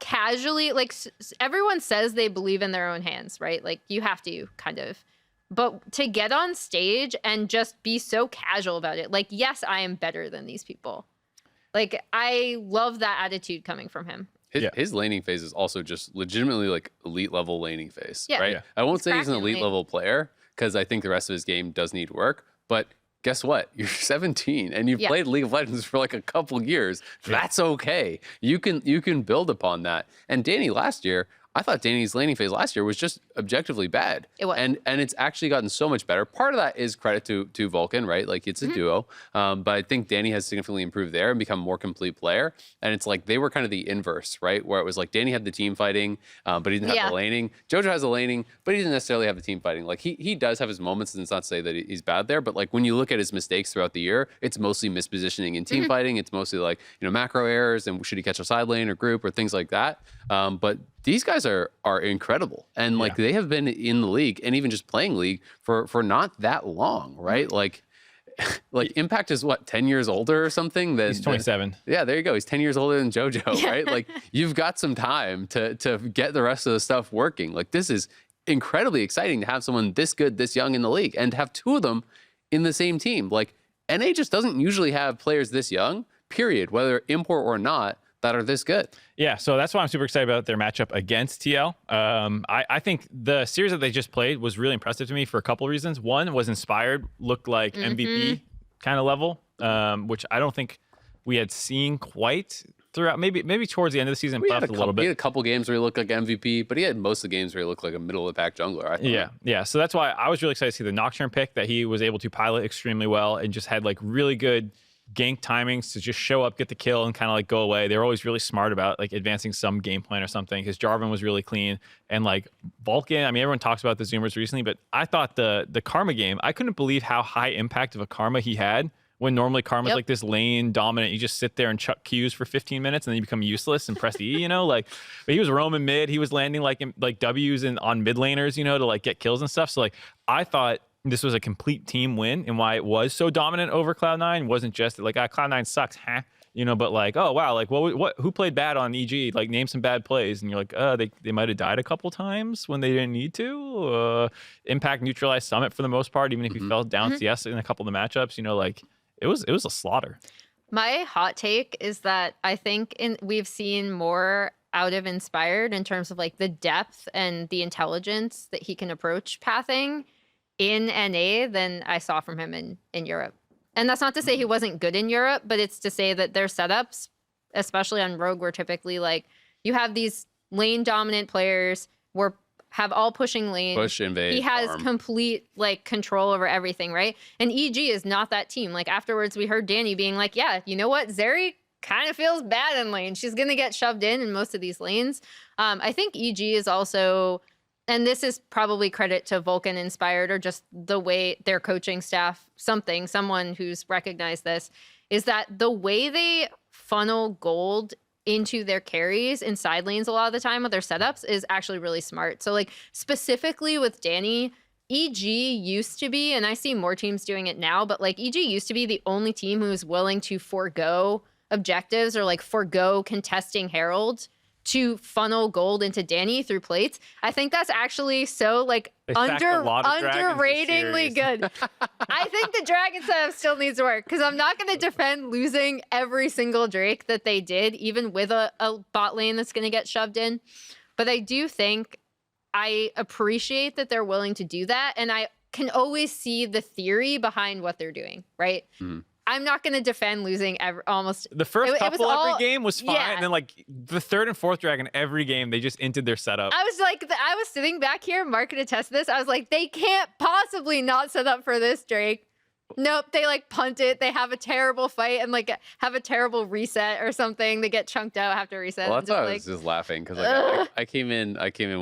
casually, like, everyone says they believe in their own hands, right? Like, you have to, kind of. But to get on stage and just be so casual about it, like, yes, I am better than these people. Like, I love that attitude coming from him. His laning phase is also just legitimately like elite level laning phase, right? Yeah. I won't say he's an cracking elite level player because I think the rest of his game does need work, but guess what? You're 17 and you've played League of Legends for like a couple years. That's okay. You can build upon that. And Danny last year, I thought Danny's laning phase last year was just objectively bad. It was. And it's actually gotten so much better. Part of that is credit to Vulcan, right? Like it's a duo. But I think Danny has significantly improved there and become a more complete player. And it's like they were kind of the inverse, right? Where it was like Danny had the team fighting, but he didn't have the laning. Jojo has the laning, but he didn't necessarily have the team fighting. Like he does have his moments, and it's not to say that he's bad there, but like when you look at his mistakes throughout the year, it's mostly mispositioning in team fighting. It's mostly like, macro errors and should he catch a side lane or group or things like that. But these guys are incredible, and like they have been in the league and even just playing league for not that long, right? Like Impact is what, 10 years older or something than He's 27. Yeah, there you go. He's 10 years older than Jojo, right? Like you've got some time to get the rest of the stuff working. Like this is incredibly exciting to have someone this good, this young in the league, and to have two of them in the same team. Like NA just doesn't usually have players this young, period, whether import or not, that are this good. Yeah, so that's why I'm super excited about their matchup against TL. I think the series that they just played was really impressive to me for a couple of reasons. One was Inspired, looked like MVP kind of level, which I don't think we had seen quite throughout. Maybe towards the end of the season, buffed a little bit. He had a couple games where he looked like MVP, but he had most of the games where he looked like a middle of the pack jungler, I thought. Yeah. So that's why I was really excited to see the Noxwarr pick, that he was able to pilot extremely well and just had like really good gank timings to just show up, get the kill, and kind of like go away. They were always really smart about like advancing some game plan or something, because Jarvan was really clean. And like Vulcan, I mean, everyone talks about the Zoomers recently, but I thought the Karma game, I couldn't believe how high impact of a Karma he had, when normally Karma's like this lane dominant. You just sit there and chuck Qs for 15 minutes and then you become useless and press E, like, but he was roaming mid. He was landing like Ws on mid laners, to like get kills and stuff. So like, I thought this was a complete team win, and why it was so dominant over Cloud9 wasn't just like, Cloud9 sucks, but like, oh wow, like who played bad on EG? Like name some bad plays, and you're like, they might have died a couple times when they didn't need to. Impact neutralized Summit for the most part, even if he fell down CS in a couple of the matchups. Like it was a slaughter. My hot take is that I think we've seen more out of Inspired in terms of like the depth and the intelligence that he can approach pathing in NA than I saw from him in Europe. And that's not to say he wasn't good in Europe, but it's to say that their setups, especially on Rogue, were typically like, you have these lane dominant players, have all pushing lane. Push, invade, he has farm. complete like control over everything, right? And EG is not that team. Like afterwards, we heard Danny being like, yeah, you know what? Zeri kind of feels bad in lane. She's going to get shoved in most of these lanes. I think EG is also... And this is probably credit to Vulcan Inspired, or just the way their coaching staff, someone who's recognized this, is that the way they funnel gold into their carries in side lanes a lot of the time with their setups is actually really smart. So like specifically with Danny, EG used to be, and I see more teams doing it now, but like EG used to be the only team who was willing to forego objectives or like forego contesting Herald to funnel gold into Danny through plates. I think that's actually so like underratingly good. I think the Dragon setup still needs work, because I'm not going to defend losing every single Drake that they did, even with a bot lane that's going to get shoved in. But I do think I appreciate that they're willing to do that. And I can always see the theory behind what they're doing, right? I'm not going to defend losing almost. The first couple every game was fine. And then like the third and fourth dragon, every game, they just inted their setup. I was like, I was sitting back here, Mark could attest to this. I was like, they can't possibly not set up for this, Drake. Nope, they like punt it. They have a terrible fight and like have a terrible reset or something. They get chunked out, have to reset. Well, that's why I was just laughing, because like, I came in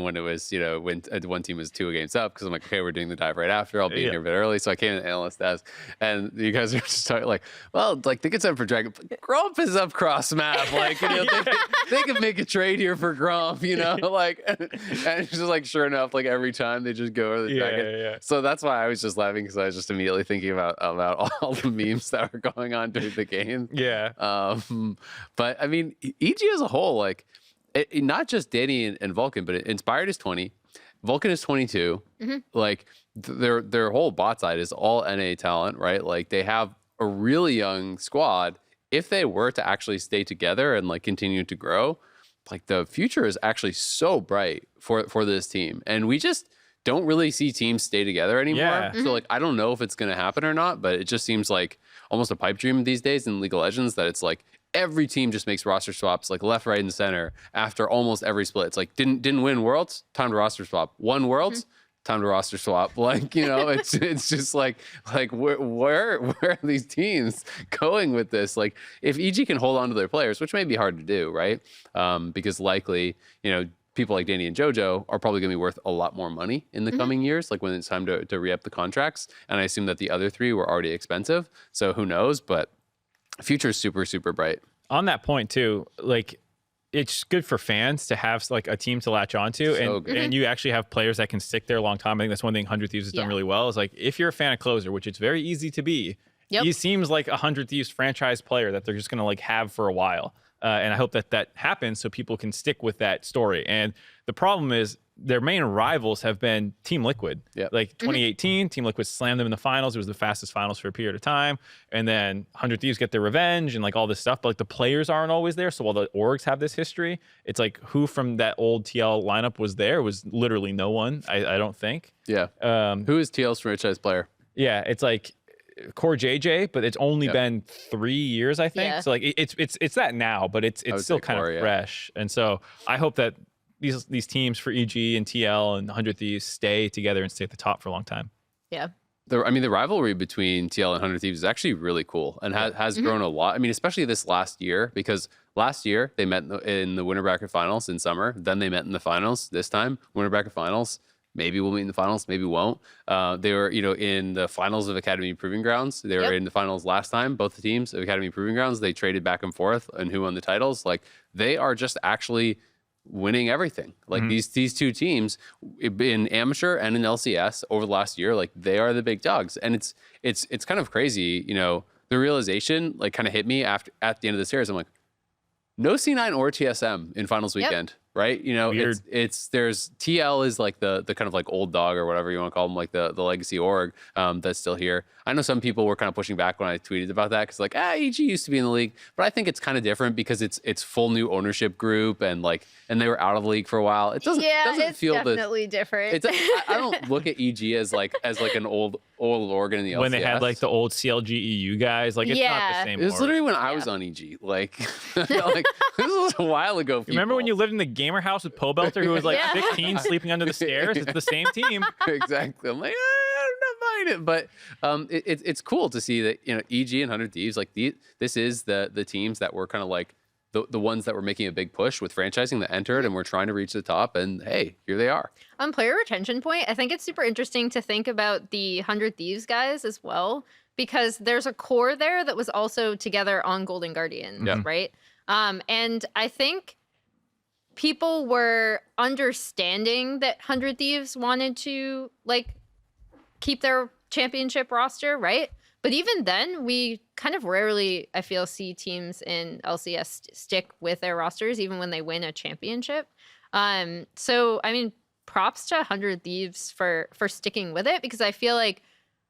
when it was, when one team was 2 games up, because I'm like, okay, we're doing the dive right after. I'll be in here a bit early. So I came in the analyst desk, and you guys are just talking like, well, like they get time for Dragon. Grump is up cross map. Like, they could make a trade here for Grump, like, and it's just like, sure enough, like every time they just go over the Dragon. So that's why I was just laughing, because I was just immediately thinking about all the memes that were going on during the game. But I mean, EG as a whole, like not just Danny and Vulcan, but Inspired is 20, Vulcan is 22. Like their whole bot side is all NA talent, right? Like they have a really young squad if they were to actually stay together and like continue to grow, like the future is actually so bright for this team. And we just don't really see teams stay together anymore. Yeah. So like, I don't know if it's going to happen or not, but it just seems like almost a pipe dream these days in League of Legends that it's like every team just makes roster swaps like left, right, and center after almost every split. It's like didn't win Worlds, time to roster swap. Won Worlds, time to roster swap. Like, you know, it's just like where are these teams going with this? Like, if EG can hold on to their players, which may be hard to do, right? Because likely, you know, people like Danny and Jojo are probably going to be worth a lot more money in the coming years, like when it's time to re-up the contracts. And I assume that the other three were already expensive. So who knows? But the future is super, super bright. On that point too, like it's good for fans to have like a team to latch onto, and you actually have players that can stick there a long time. I think that's one thing 100 Thieves has done really well is like if you're a fan of Closer, which it's very easy to be, he seems like a 100 Thieves franchise player that they're just going to like have for a while. And I hope that happens so people can stick with that story. And the problem is their main rivals have been Team Liquid. Like 2018, Team Liquid slammed them in the finals. It was the fastest finals for a period of time. And then 100 Thieves get their revenge and like all this stuff. But like the players aren't always there. So while the orgs have this history, it's like who from that old TL lineup was there was literally no one, I don't think. Yeah. Who is TL's franchise player? Yeah, it's like Core JJ, but it's only been 3 years, I think. So like it's that now, but it's still kind of fresh. And so I hope that these teams for EG and TL and 100 Thieves stay together and stay at the top for a long time. Yeah. The rivalry between TL and 100 Thieves is actually really cool and has grown a lot. I mean, especially this last year, because last year they met in the winter bracket finals in summer. Then they met in the finals this time, winter bracket finals. Maybe we'll meet in the finals, maybe won't. They were, you know, in the finals of Academy Proving Grounds. They were in the finals last time, both the teams of Academy Proving Grounds. They traded back and forth and who won the titles. Like, they are just actually winning everything. Like, these two teams in amateur and in LCS over the last year, like, they are the big dogs. And it's kind of crazy, you know, the realization, like, kind of hit me at the end of the series. I'm like, no C9 or TSM in finals weekend. Right? You know, there's TL is like the kind of like old dog or whatever you want to call them, like the legacy org that's still here. I know some people were kind of pushing back when I tweeted about that because like, EG used to be in the league, but I think it's kind of different because it's full new ownership group and they were out of the league for a while. It doesn't feel definitely different. I don't look at EG as like an old organ in the LCS. When they had like the old CLG EU guys, like it's not the same. It was literally when I was on EG. Like, like this was a while ago. Remember when you lived in the gamer house with Pobelter who was like 15 sleeping under the stairs? It's the same team. Exactly. I'm like, I'm not buying it. But it's cool to see that, you know, EG and 100 Thieves, like this is the teams that were kind of like the ones that were making a big push with franchising that entered and we're trying to reach the top. And hey, here they are. On player retention point, I think it's super interesting to think about the 100 Thieves guys as well, because there's a core there that was also together on Golden Guardians, right? And I think people were understanding that 100 Thieves wanted to like keep their championship roster, right? But even then, we kind of rarely, I feel, see teams in LCS stick with their rosters, even when they win a championship. So, I mean, props to 100 Thieves for sticking with it, because I feel like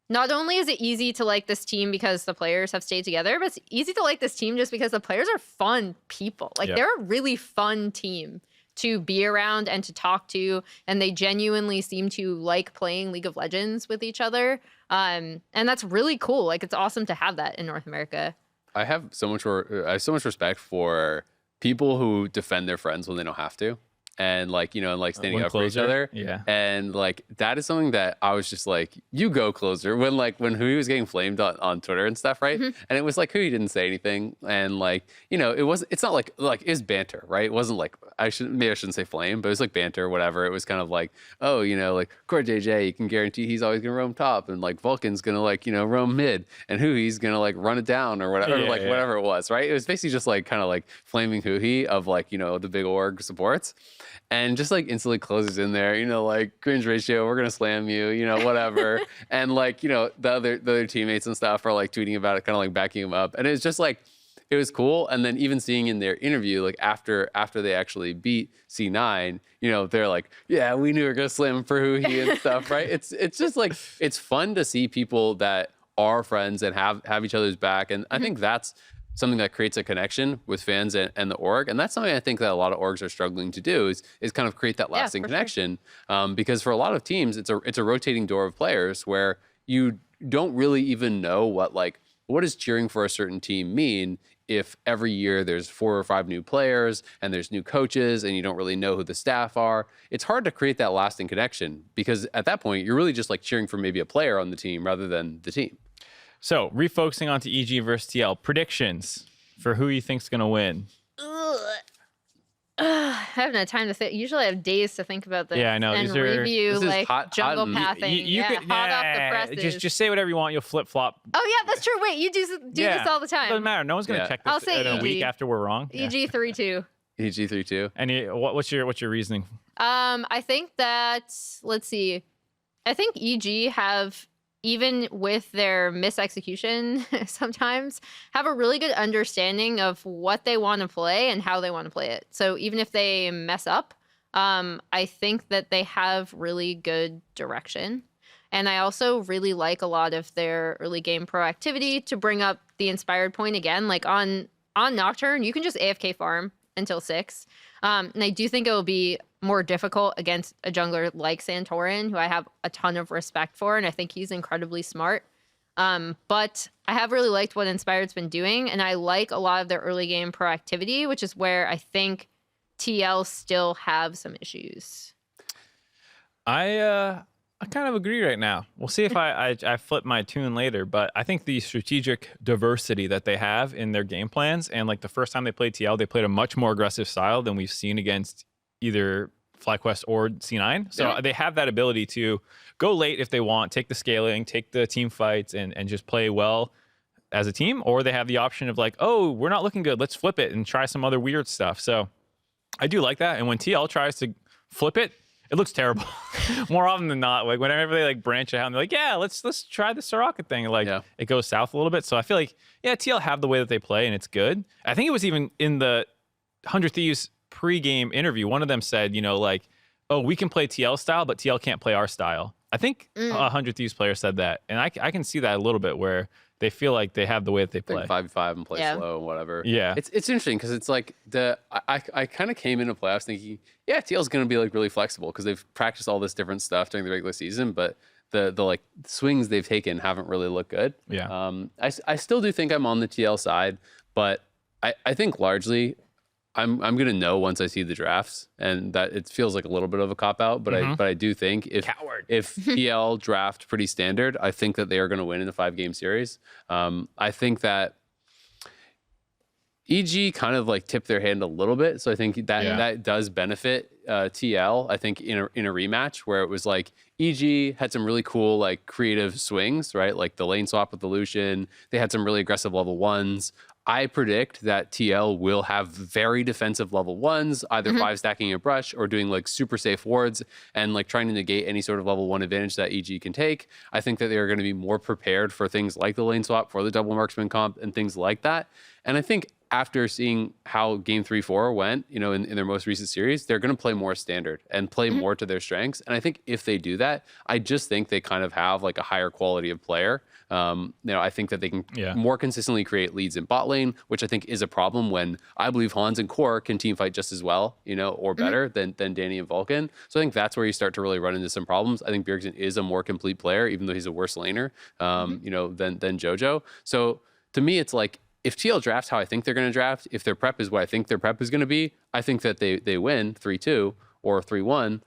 not only is it easy to like this team because the players have stayed together, but it's easy to like this team just because the players are fun people. Like, they're a really fun team to be around and to talk to, and they genuinely seem to like playing League of Legends with each other. And that's really cool. Like, it's awesome to have that in North America. I have so much respect for people who defend their friends when they don't have to. And like, you know, and like standing up for each other. Yeah. And like, that is something that I was just like, you go Closer, when he was getting flamed on Twitter and stuff, right? And it was like, he didn't say anything. And like, you know, it's not like it's banter, right? It wasn't like, maybe I shouldn't say flame, but it was like banter or whatever. It was kind of like, oh, you know, like Core JJ, you can guarantee he's always gonna roam top, and like Vulcan's gonna like, you know, roam mid, and he's gonna like run it down or whatever, whatever it was, right? It was basically just like kind of like flaming Huhi of like, you know, the big org supports. And just like instantly closes in there, you know, like cringe ratio, we're gonna slam you, you know, whatever. And like, you know, the other teammates and stuff are like tweeting about it, kind of like backing him up. And it's just like, it was cool. And then even seeing in their interview, like after they actually beat C9, you know, they're like, yeah, we knew we were gonna slam him for Huhi and stuff, right? It's just like, it's fun to see people that are friends and have each other's back. And I think that's something that creates a connection with fans and the org. And that's something I think that a lot of orgs are struggling to do is kind of create that lasting connection. Sure. Because for a lot of teams, it's a rotating door of players where you don't really even know what does cheering for a certain team mean if every year there's 4 or 5 new players and there's new coaches and you don't really know who the staff are. It's hard to create that lasting connection because at that point, you're really just like cheering for maybe a player on the team rather than the team. So refocusing onto EG versus TL, predictions for who you think's going to win. I haven't had time to think. Usually I have days to think about this. Yeah, I know. And review like jungle pathing. Hot off the presses. Just say whatever you want. You'll flip flop. Oh yeah, that's true. Wait, you do this all the time. Doesn't matter. No one's gonna check this I'll say in a week after we're wrong. EG 3-2. EG 3-2. And what's your reasoning? I think that let's see. I think EG have, even with their misexecution sometimes, have a really good understanding of what they want to play and how they want to play it. So even if they mess up, I think that they have really good direction. And I also really like a lot of their early game proactivity to bring up the inspired point again. Like on Nocturne, you can just AFK farm until 6. And I do think it will be more difficult against a jungler like Santorin, who I have a ton of respect for, and I think he's incredibly smart. But I have really liked what Inspired's been doing, and I like a lot of their early game proactivity, which is where I think TL still have some issues. I kind of agree right now. We'll see if I flip my tune later, but I think the strategic diversity that they have in their game plans, and like the first time they played TL, they played a much more aggressive style than we've seen against either FlyQuest or C9. So they have that ability to go late if they want, take the scaling, take the team fights, and just play well as a team. Or they have the option of like, oh, we're not looking good, let's flip it and try some other weird stuff. So I do like that. And when TL tries to flip it, it looks terrible. More often than not, like whenever they like branch out and they're like, yeah, let's try the Soraka thing. It goes south a little bit. So I feel like, TL have the way that they play and it's good. I think it was even in the 100 Thieves pre-game interview, one of them said, oh, we can play TL style, but TL can't play our style. I think 100 Thieves player said that. And I can see that a little bit where they feel like they have the way that they play. 5v5 and play slow and whatever. Yeah. It's interesting because it's like I kind of came into playoffs thinking, TL's going to be like really flexible because they've practiced all this different stuff during the regular season, but the like swings they've taken haven't really looked good. Yeah. I still do think I'm on the TL side, but I think largely I'm gonna know once I see the drafts, and that it feels like a little bit of a cop out, but I do think if TL draft pretty standard, I think that they are gonna win in the 5-game series. I think that EG kind of like tipped their hand a little bit, so I think that does benefit TL. I think in a rematch where it was like EG had some really cool like creative swings, right? Like the lane swap with the Lucian. They had some really aggressive level 1s. I predict that TL will have very defensive level 1s, either 5 stacking a brush or doing like super safe wards and like trying to negate any sort of level 1 advantage that EG can take. I think that they are going to be more prepared for things like the lane swap, for the double marksman comp and things like that. And I think after seeing how game 3-4 went, in their most recent series, they're going to play more standard and play more to their strengths. And I think if they do that, I just think they kind of have like a higher quality of player. I think that they can more consistently create leads in bot lane, which I think is a problem when I believe Hans and Core can team fight just as well, or better than Danny and Vulcan. So I think that's where you start to really run into some problems. I think Bjergsen is a more complete player, even though he's a worse laner, than Jojo. So to me, it's like, if TL drafts how I think they're going to draft, if their prep is what I think their prep is going to be, I think that they win 3-2 or 3-1.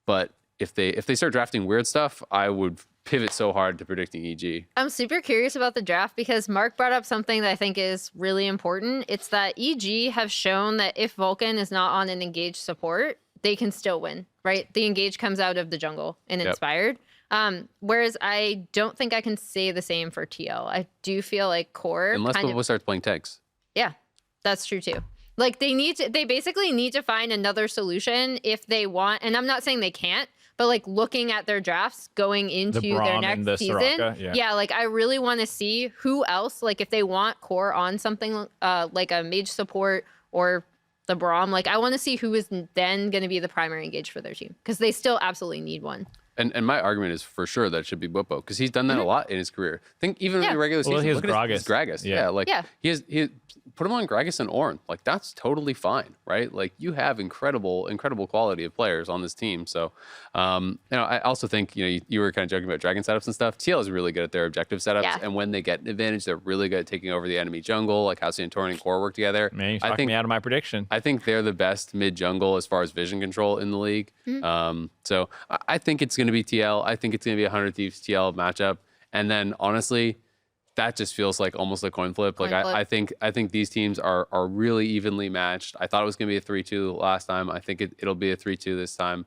But if they start drafting weird stuff, I would pivot so hard to predicting EG. I'm super curious about the draft because Mark brought up something that I think is really important. It's that EG have shown that if Vulcan is not on an engaged support, they can still win, right? The engage comes out of the jungle in Inspired. Whereas I don't think I can say the same for TL. I do feel like Core, unless people start playing tanks. Yeah, that's true too. Like they basically need to find another solution if they want. And I'm not saying they can't, but like looking at their drafts going into their next season, Soraka, like I really want to see who else. Like if they want Core on something like a mage support or the Braum, like I want to see who is then going to be the primary engage for their team because they still absolutely need one. And my argument is for sure that it should be Bwipo because he's done that a lot in his career. Think even in the regular season. He has look at his Gragas. He put him on Gragas and Ornn. Like that's totally fine, right? Like you have incredible quality of players on this team. So, I also think you were kind of joking about dragon setups and stuff. TL is really good at their objective setups, and when they get an advantage, they're really good at taking over the enemy jungle. Like how Santorin and Core work together. Man, you talked me out of my prediction. I think they're the best mid jungle as far as vision control in the league. So I think it's going to be TL. I think it's going to be a 100 Thieves TL matchup. And then honestly, that just feels like almost a coin flip. I think these teams are really evenly matched. I thought it was going to be a 3-2 last time. I think it'll be a 3-2 this time.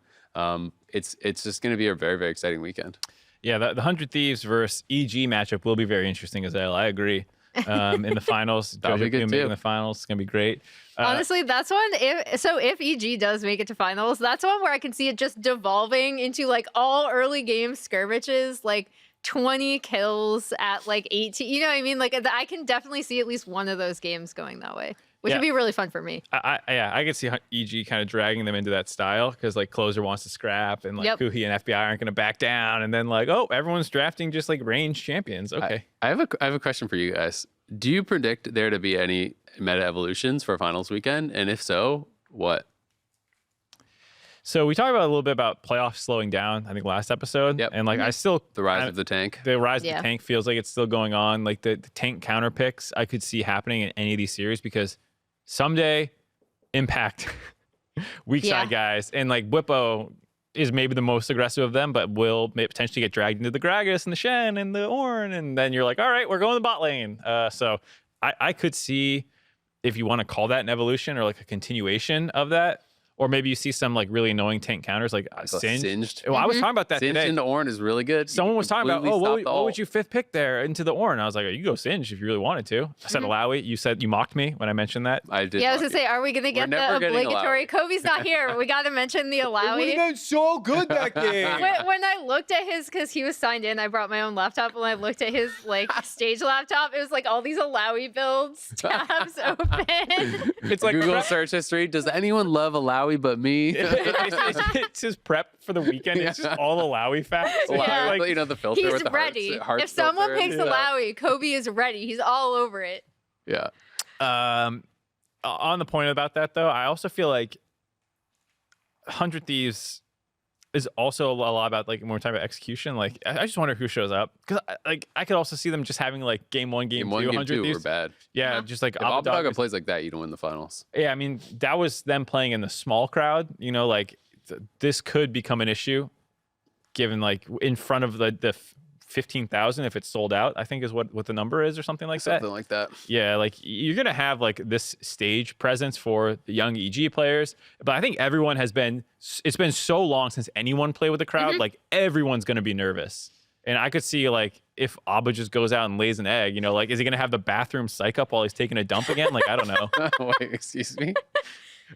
It's just going to be a very, very exciting weekend. Yeah, the 100 Thieves versus EG matchup will be very interesting, Azael. I agree. In the finals, Jojo can make in the finals. It's gonna be great. Honestly, that's one. If EG does make it to finals, that's one where I can see it just devolving into like all early game skirmishes, like 20 kills at like 18. You know what I mean? Like I can definitely see at least one of those games going that way, which would be really fun for me. I could see EG kind of dragging them into that style because like Closer wants to scrap and like Kuhi and FBI aren't going to back down, and then like everyone's drafting just like range champions. Okay, I have a question for you guys. Do you predict there to be any meta evolutions for finals weekend, and if so, what? So we talked about a little bit about playoffs slowing down, I think last episode. And like I still the rise of the tank. The rise of the tank feels like it's still going on. Like the tank counter picks I could see happening in any of these series because someday Impact weak side guys and like Bwipo is maybe the most aggressive of them, but will potentially get dragged into the Gragas and the Shen and the Ornn, and then you're like, all right, we're going to the bot lane. So I could see if you want to call that an evolution or like a continuation of that. Or maybe you see some like really annoying tank counters like Singed. Well, I was talking about that Singed today. into Ornn is really good. Someone was talking about, what would you fifth pick there into the Ornn? I was like, you go Singed if you really wanted to. I said Alawi. You mocked me when I mentioned that. I did. Yeah, I was gonna say, are we gonna get the obligatory? Kobe's not here. We got to mention the Alawi. It would have been so good that game. When I looked at his, because he was signed in, I brought my own laptop. When I looked at his like stage laptop, it was like all these Alawi builds tabs open. It's like Google search history. Does anyone love Alawi but me? It's his prep for the weekend. It's just all Alawi facts. Like, the filter he's with the ready. Hearts if someone filter. picks Alawi, Kobe is ready. He's all over it. Yeah. On the point about that, though, I also feel like 100 Thieves is also a lot about like when we're talking about execution. Like I just wonder who shows up because I could also see them just having like game one, game two, 100 Thieves were bad. Yeah, just like if Abadaga plays like that, you don't win the finals. Yeah, I mean that was them playing in the small crowd. Like this could become an issue, given like in front of the 15,000 if it's sold out. I think is what the number is or something like that. Something like that. Yeah, like you're gonna have like this stage presence for the young EG players, but I think everyone has been. It's been so long since anyone played with the crowd. Like everyone's gonna be nervous, and I could see like if Abba just goes out and lays an egg. Like is he gonna have the bathroom psych up while he's taking a dump again? Like I don't know. Wait, excuse me.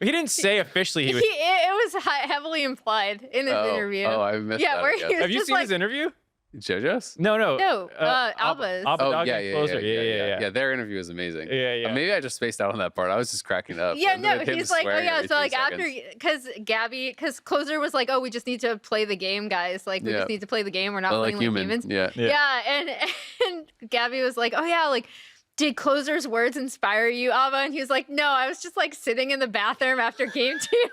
He didn't say officially. It was heavily implied in his interview. Oh, I missed that. Where he was have you seen his interview? Jojo's? No. Alba's. Yeah. Their interview is amazing. Yeah. Maybe I just spaced out on that part. I was just cracking up. Yeah, no, he's like, so like after, because Closer was like, we just need to play the game, guys. Like we just need to play the game. We're not playing like humans. Yeah. And Gabby was like, did Closer's words inspire you, Abba? And he was like, no, I was just like sitting in the bathroom after game 2. It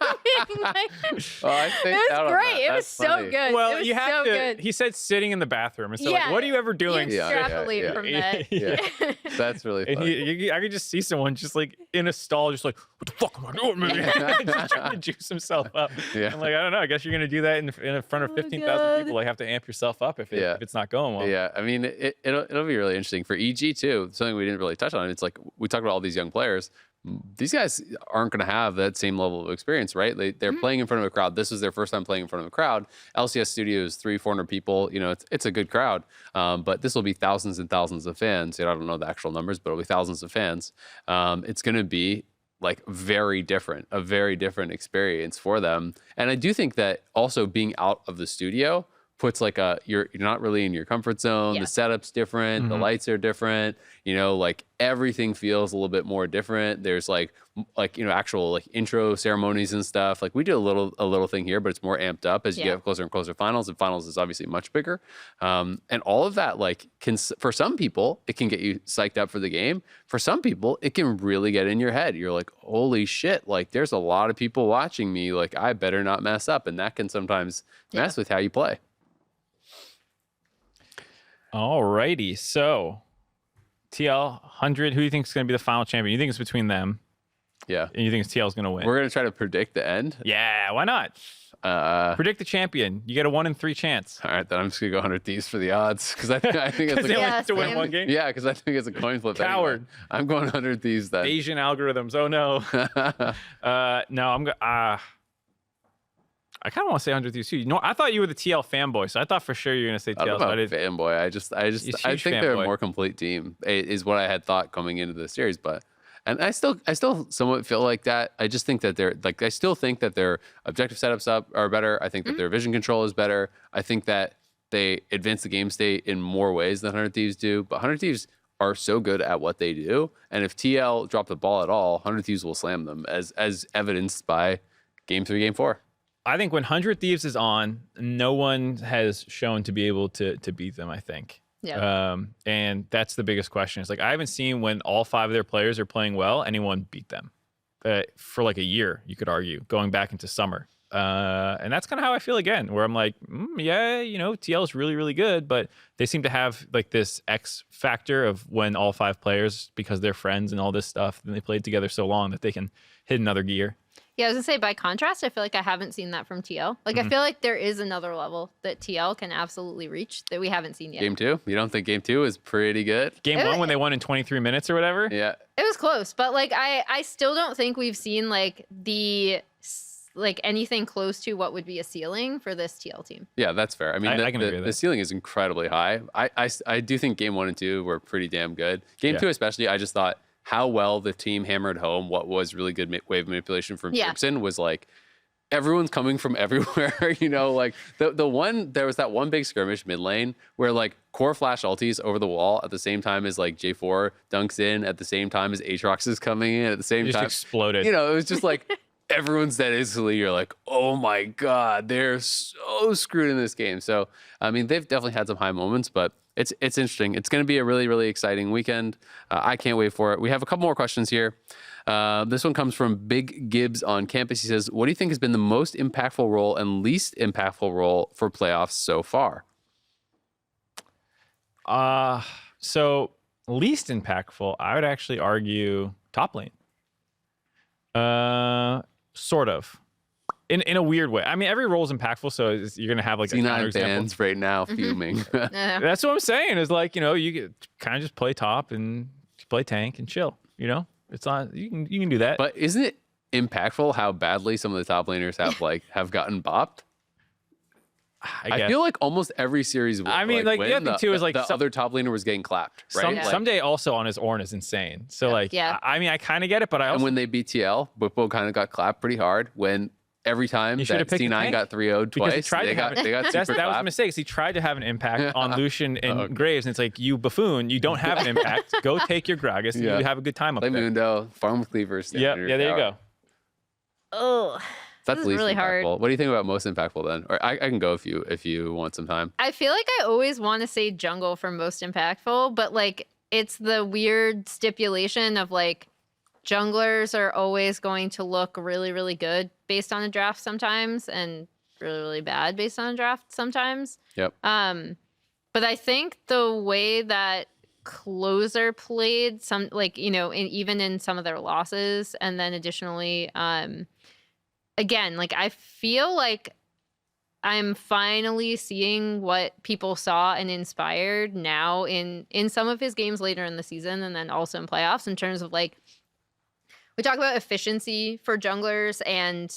was great. It was so good. Well, you have to. He said sitting in the bathroom. And so, like, what are you ever doing? Extrapolate from that. Yeah. That's really funny. And I could just see someone just like in a stall, just like, what the fuck am I doing, man? Just trying to juice himself up. Yeah. I'm like, I don't know. I guess you're gonna do that in front of 15,000 people. Like, have to amp yourself up if it's not going well. Yeah. I mean, it'll be really interesting for EG too. Something we didn't really touch on. It's like we talked about all these young players. These guys aren't going to have that same level of experience, right? They're playing in front of a crowd. This was their first time playing in front of a crowd. LCS Studio is 300-400 people. It's a good crowd, but this will be thousands and thousands of fans. I don't know the actual numbers, but it'll be thousands of fans. It's going to be like a very different experience for them. And I do think that also being out of the studio puts like you're not really in your comfort zone. Yeah. The setup's different. The lights are different. You know, like everything feels a little bit more different. There's like you know, actual like intro ceremonies and stuff. Like we do a little thing here, but it's more amped up as you get closer and closer to finals. And finals is obviously much bigger. And all of that like for some people it can get you psyched up for the game. For some people it can really get in your head. You're like, holy shit! Like there's a lot of people watching me. Like I better not mess up, and that can sometimes mess with how you play. Alrighty, so TL 100. Who do you think is going to be the final champion? You think it's between them? Yeah. And you think TL is going to win? We're going to try to predict the end. Yeah, why not? Predict the champion. You get a 1 in 3 chance. All right, then I'm just going to go 100 Thieves for the odds because I think it's They only have to win same. 1 game. yeah, because I think it's a coin flip. Coward. Anyway. I'm going 100 Thieves then. Asian algorithms. Oh no. No, I'm going. I kind of want to say 100 Thieves too. You know, I thought you were the TL fanboy, so I thought for sure you were going to say I don't TL. know So I about didn't. fanboy. I think they're a fanboy. more complete team. Is what I had thought coming into the series, but and I still somewhat feel like that. I just think that I still think that their objective setups are better. I think that their vision control is better. I think that they advance the game state in more ways than 100 Thieves do. But 100 Thieves are so good at what they do, and if TL drop the ball at all, 100 Thieves will slam them, as evidenced by Game 3, Game 4. I think when 100 Thieves is on, no one has shown to be able to beat them, I think. Yeah. And that's the biggest question. It's like I haven't seen when all 5 of their players are playing well, anyone beat them for like a year, you could argue, going back into summer. And that's kind of how I feel again, where I'm like, yeah, you know, TL is really, really good, but they seem to have like this X factor of when all 5 players, because they're friends and all this stuff, and they played together so long that they can hit another gear. Yeah, I was gonna say, by contrast, I feel like I haven't seen that from TL. Like, I feel like there is another level that TL can absolutely reach that we haven't seen yet. Game 2? You don't think Game 2 is pretty good? Game 1 when they won in 23 minutes or whatever? Yeah. It was close, but like I still don't think we've seen like anything close to what would be a ceiling for this TL team. Yeah, that's fair. I mean, I can agree with the that. ceiling is incredibly high. I do think Game 1 and 2 were pretty damn good. Game 2 especially, I just thought how well the team hammered home what was really good wave manipulation from Gibson was like everyone's coming from everywhere. You know, like there was that one big skirmish mid lane where like core flash ultis over the wall at the same time as like J4 dunks in at the same time as Aatrox is coming in at the same It just time. exploded. You know, it was just like everyone's dead instantly. You're like, oh my God, they're so screwed in this game. So, I mean, they've definitely had some high moments, but it's interesting. It's going to be a really, really exciting weekend. I can't wait for it. We have a couple more questions here. This one comes from Big Gibs on campus. He says, what do you think has been the most impactful role and least impactful role for playoffs so far? So least impactful, I would actually argue top lane. Sort of. In a weird way. I mean, every role is impactful, so you're going to have like a C9 counterexample. fans right now fuming. That's what I'm saying. Is like, you know, you kind of just play top and play tank and chill. You know, it's not you can do that. But isn't it impactful how badly some of the top laners have gotten bopped? I feel like almost every series. I mean, like the other thing too is like the other top laner was getting clapped, right? Someday also on his Ornn is insane. So like, I mean, I kind of get it, but I also and when they beat TL, Bwipo kind of got clapped pretty hard when. Every time that C9 got 3-0'd twice, they got that super was a mistake. He tried to have an impact on Lucian and Graves, and it's like, you buffoon, you don't have an impact. Go take your Gragas and you have a good time up Play there. Mundo, farm with cleavers. Yeah, there you go. Oh, that's least really impactful. hard. What do you think about most impactful then? Or I can go if you want some time. I feel like I always want to say jungle for most impactful, but like it's the weird stipulation of like junglers are always going to look really, really good based on a draft sometimes and really, really bad based on a draft sometimes. Yep. But I think the way that closer played some, like, you know, even in some of their losses, and then additionally, again, like I feel like I'm finally seeing what people saw and inspired now in some of his games later in the season, and then also in playoffs in terms of like, we talk about efficiency for junglers, and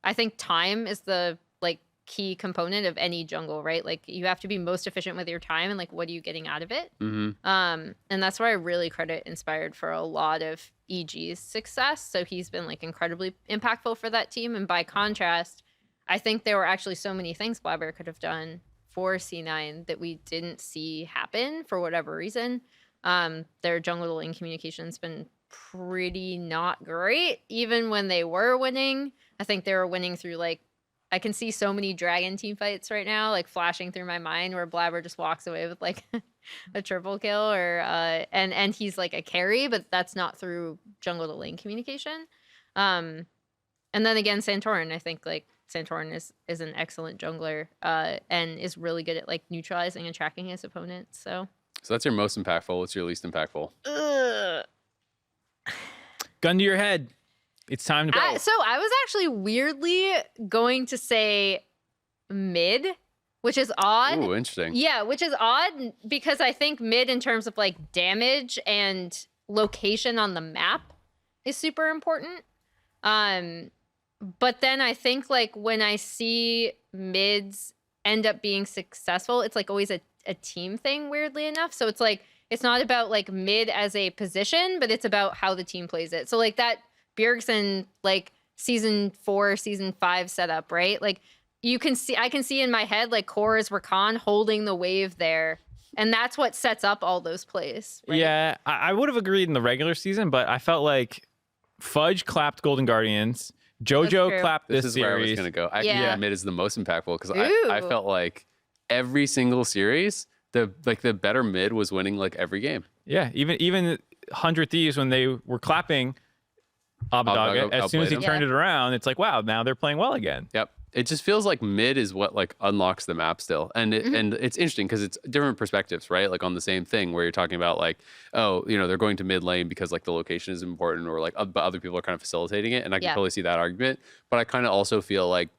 I think time is the like key component of any jungle, right? Like you have to be most efficient with your time, and like what are you getting out of it? Mm-hmm. And that's where I really credit Inspired for a lot of EG's success. So he's been like incredibly impactful for that team. And by contrast, I think there were actually so many things Blabber could have done for C9 that we didn't see happen for whatever reason. Their jungle to lane communication's been pretty not great, even when they were winning. I think they were winning through like, I can see so many dragon team fights right now, like flashing through my mind, where Blabber just walks away with like a triple kill, or and he's like a carry, but that's not through jungle to lane communication. And then again, Santorin, I think like Santorin is an excellent jungler, and is really good at like neutralizing and tracking his opponents. So that's your most impactful. What's your least impactful? Gun to your head. It's time to go. So I was actually weirdly going to say mid, which is odd. Ooh, interesting. Yeah, which is odd because I think mid in terms of like damage and location on the map is super important. But then I think like when I see mids end up being successful, it's like always a team thing, weirdly enough. So it's like, it's not about like mid as a position, but it's about how the team plays it. So like that Bjergsen like season 4, season 5 setup, right? Like I can see in my head like Core is Rakan holding the wave there. And that's what sets up all those plays. Right? Yeah, I would have agreed in the regular season, but I felt like Fudge clapped Golden Guardians. Jojo clapped this is series. Where I was going to go. I think mid is the most impactful because I felt like every single series, the better mid was winning like every game. Yeah, even 100 Thieves when they were clapping Abaddon, as soon as he turned it around, it's like, wow, now they're playing well again. Yep. It just feels like mid is what like unlocks the map still. And and it's interesting because it's different perspectives, right? Like on the same thing where you're talking about like, oh, you know, they're going to mid lane because like the location is important, or like but other people are kind of facilitating it. And I can totally see that argument. But I kind of also feel like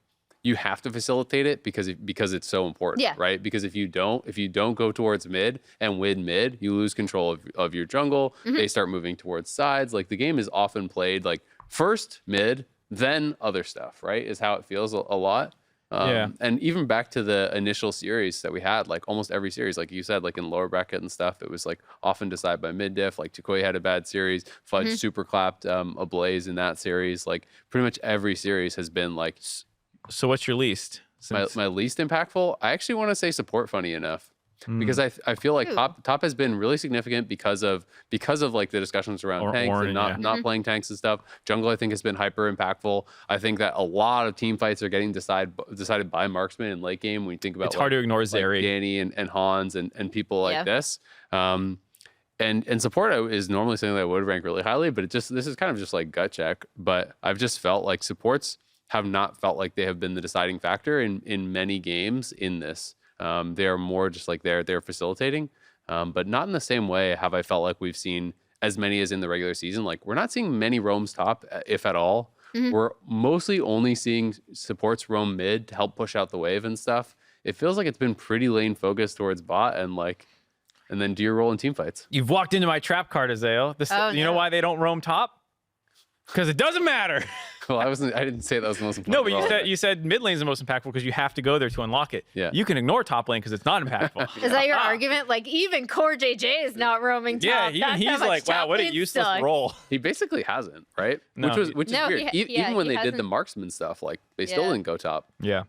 you have to facilitate it because it's so important, right? Because if you don't go towards mid and win mid, you lose control of your jungle. They start moving towards sides. Like the game is often played like first mid, then other stuff, right? Is how it feels a lot. And even back to the initial series that we had, like almost every series, like you said, like in lower bracket and stuff, it was like often decided by mid diff. Like Tukoi had a bad series, Fudge super clapped Ablaze in that series. Like pretty much every series has been like. So what's your least? My least impactful? I actually want to say support, funny enough. Because I feel like top has been really significant because of like the discussions around tanks Ornn, and not playing tanks and stuff. Jungle I think has been hyper impactful. I think that a lot of team fights are getting decided by marksman in late game when you think about it's hard to ignore Zeri, like Danny and Hans and people like this. And support is normally something that I would rank really highly, but this is kind of just like gut check. But I've just felt like supports have not felt like they have been the deciding factor in many games in this. They are more just like they're facilitating, but not in the same way have I felt like we've seen as many as in the regular season. Like we're not seeing many roams top, if at all. We're mostly only seeing supports roam mid to help push out the wave and stuff. It feels like it's been pretty lane focused towards bot and then do your role in team fights. You've walked into my trap card, Azael. You know why they don't roam top? Because it doesn't matter. Well, I didn't say that was the most important. No, but you said mid lane is the most impactful because you have to go there to unlock it. Yeah. You can ignore top lane because it's not impactful. Is that your argument? Like even Core JJ is not roaming top. Yeah, he's like, wow, what a useless role. He basically hasn't, right? No, which is weird. Even when they did the marksman stuff, like they still didn't go top. Yeah.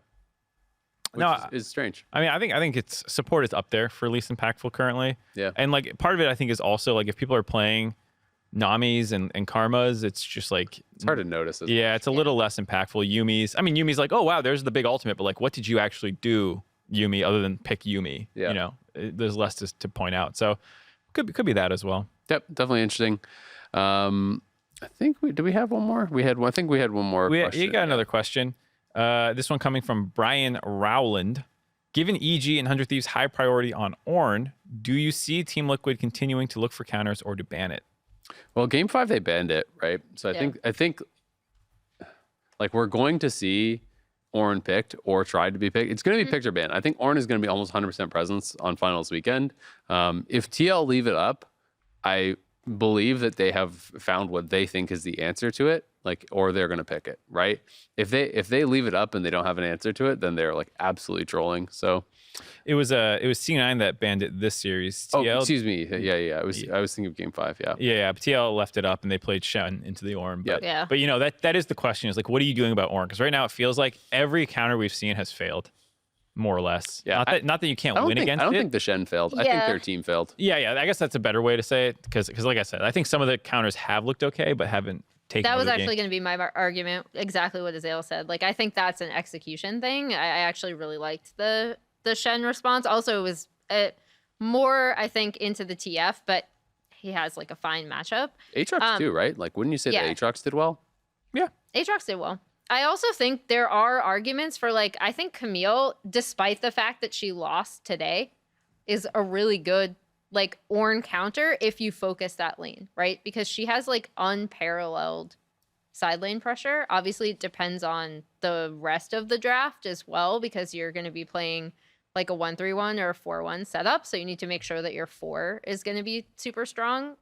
Which is strange. I mean, I think it's support is up there for least impactful currently. Yeah. And like part of it I think is also like if people are playing Namis and Karmas, it's just like it's hard to notice. It's a little less impactful. Yumi's like, oh wow, there's the big ultimate, but like, what did you actually do, Yumi, other than pick Yumi? Yeah. You know, there's less to point out. So could be that as well. Yep, definitely interesting. I think do we have one more? I think we had one more. You got another question. This one coming from Brian Rowland. Given EG and 100 Thieves high priority on Ornn, do you see Team Liquid continuing to look for counters or to ban it? Well, game 5 they banned it, right? So I think like we're going to see Ornn picked or tried to be picked. It's going to be picked or banned. I think Ornn is going to be almost 100% presence on finals weekend. If TL leave it up, I believe that they have found what they think is the answer to it, like, or they're going to pick it, right? If they leave it up and they don't have an answer to it, then they're like absolutely trolling. So it was C9 that banned it this series. TL, excuse me. Yeah. I was thinking of game 5. Yeah. Yeah. But TL left it up and they played Shen into the Ornn. But, but you know, that is the question is like, what are you doing about Ornn? Because right now it feels like every counter we've seen has failed. more or less. Yeah, Not that you can't I don't win think, against I don't it. think the Shen failed. I think Yeah. their team failed. Yeah, I guess that's a better way to say it because like I said, I think some of the counters have looked okay, but haven't taken. That was over the actually game. going to be my argument. Exactly what Azael said. Like, I think that's an execution thing. I actually really liked the Shen response. Also, it was more, I think, into the TF, but he has like a fine matchup. Aatrox too, right? Like, wouldn't you say yeah. that Aatrox did well? Yeah. Aatrox did well. I also think there are arguments for, like, I think Camille, despite the fact that she lost today, is a really good, like, Ornn counter if you focus that lane, right? Because she has, like, unparalleled side lane pressure. Obviously, it depends on the rest of the draft as well, because you're going to be playing like a 1-3-1 or a 4-1 setup. So you need to make sure that your 4 is going to be super strong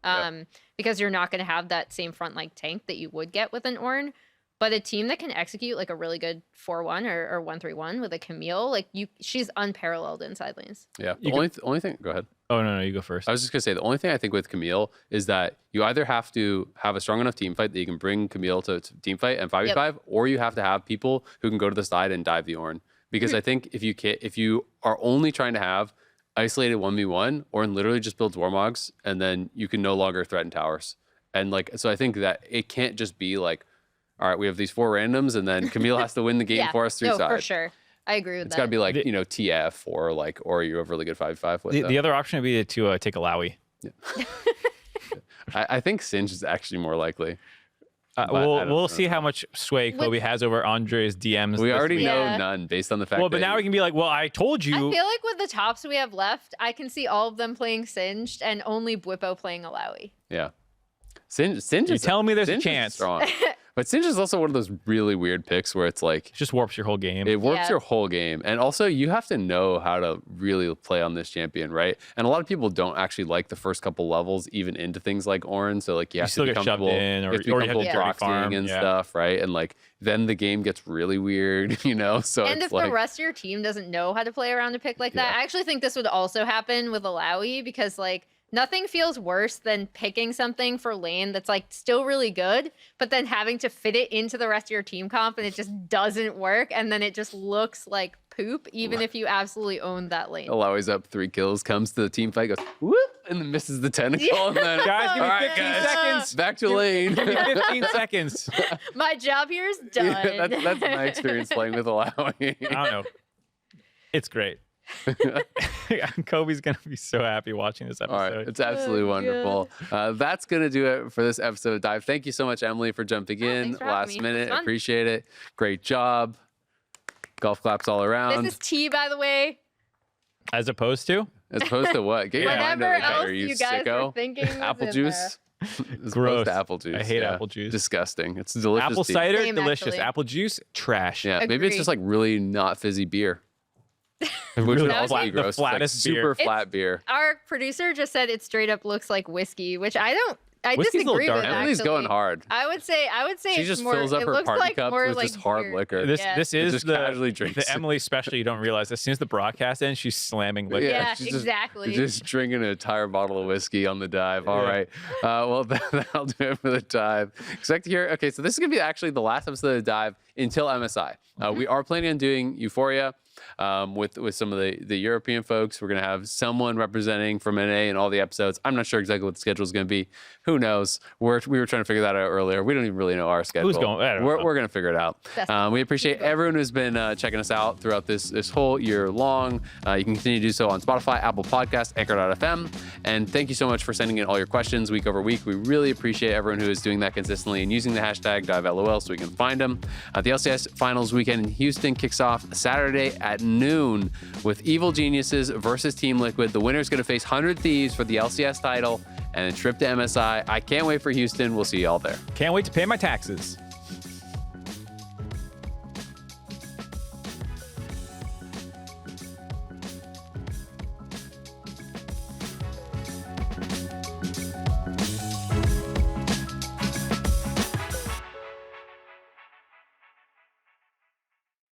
because you're not going to have that same front like tank that you would get with an Ornn. But a team that can execute like a really good 4-1 or 1-3-1 with a Camille, like she's unparalleled in side lanes. Yeah. The only thing, go ahead. Oh no, you go first. I was just gonna say the only thing I think with Camille is that you either have to have a strong enough team fight that you can bring Camille to team fight and 5v5, or you have to have people who can go to the side and dive the Ornn. Because I think if you are only trying to have isolated 1v1, Ornn literally just builds Warmogs and then you can no longer threaten towers. And like, so I think that it can't just be like, all right, we have these 4 randoms and then Camille has to win the game for us through side. For sure. I agree with that. It's got to be like, TF or you have really good 5v5 with the other option would be to take a Lowy. Yeah. I think Singe is actually more likely. We'll see how much sway Kobe has over Andre's DMs. We already week. know none based on the fact. Well, but now we can be like, well, I told you. I feel like with the tops we have left, I can see all of them playing Singed and only Bwippo playing Alawi. Yeah. Singe You're telling me there's a Singe is chance. strong. But Singe is also one of those really weird picks where it's like... It just warps your whole game. It warps your whole game. And also, you have to know how to really play on this champion, right? And a lot of people don't actually like the first couple levels even into things like Ornn. So, like, you have to be comfortable, in, or you have to be comfortable to proxying and stuff, right? And, like, then the game gets really weird, So and it's if like, the rest of your team doesn't know how to play around a pick like that, I actually think this would also happen with Alawi because, like, nothing feels worse than picking something for lane that's like still really good, but then having to fit it into the rest of your team comp and it just doesn't work. And then it just looks like poop, even if you absolutely own that lane. Alawi's up 3 kills, comes to the team fight, goes, whoop, and then misses the tentacle. And then, guys, give me all 15 seconds. Back to lane. Give me 15 seconds. My job here is done. Yeah, that's my experience playing with Alawi. I don't know. It's great. Kobe's gonna be so happy watching this episode. All right, it's absolutely wonderful. That's gonna do it for this episode of Dive. Thank you so much, Emily, for jumping in for last having me. minute. Fun. Appreciate it. Great job. Golf claps all around. This is tea, by the way. As opposed to As opposed to what? Get your mind Whatever over else there, you you guys sicko. were thinking. was Apple in juice. there. As opposed Gross. to apple juice. I hate apple juice. Disgusting. It's delicious. apple tea. cider, Same, delicious. actually. Apple juice, trash. Yeah, maybe it's Agreed. just like really not fizzy beer. Which Really would That also was be like the gross. It's like flattest super beer. flat beer. Our producer just said it straight up looks like whiskey, which I Whiskey's a little disagree with. dark. Emily's actually. going hard. I would say She it's just more, fills up it her looks party like cups more with like just hard beer. liquor. This Yeah. this is just casually drinks the it. Emily special. You don't realize as soon as the broadcast ends, she's slamming liquor. Yeah, she's just- exactly. Just drinking an entire bottle of whiskey on the dive. All right. Well, that'll do it for the dive. Expect to hear. Okay, so this is going to be actually the last episode of the dive until MSI. We are planning on doing Euphoria with some of the European folks. We're going to have someone representing from NA in all the episodes. I'm not sure exactly what the schedule is going to be. Who knows? We were trying to figure that out earlier. We don't even really know our schedule. Who's going? I don't know. We're going to figure it out. We appreciate everyone who's been checking us out throughout this whole year long. You can continue to do so on Spotify, Apple Podcasts, Anchor.fm. And thank you so much for sending in all your questions week over week. We really appreciate everyone who is doing that consistently and using the hashtag DiveLOL so we can find them. The LCS Finals weekend in Houston kicks off Saturday at noon with Evil Geniuses versus Team Liquid. The winner is going to face 100 Thieves for the LCS title and a trip to MSI. I can't wait for Houston. We'll see you all there. Can't wait to pay my taxes.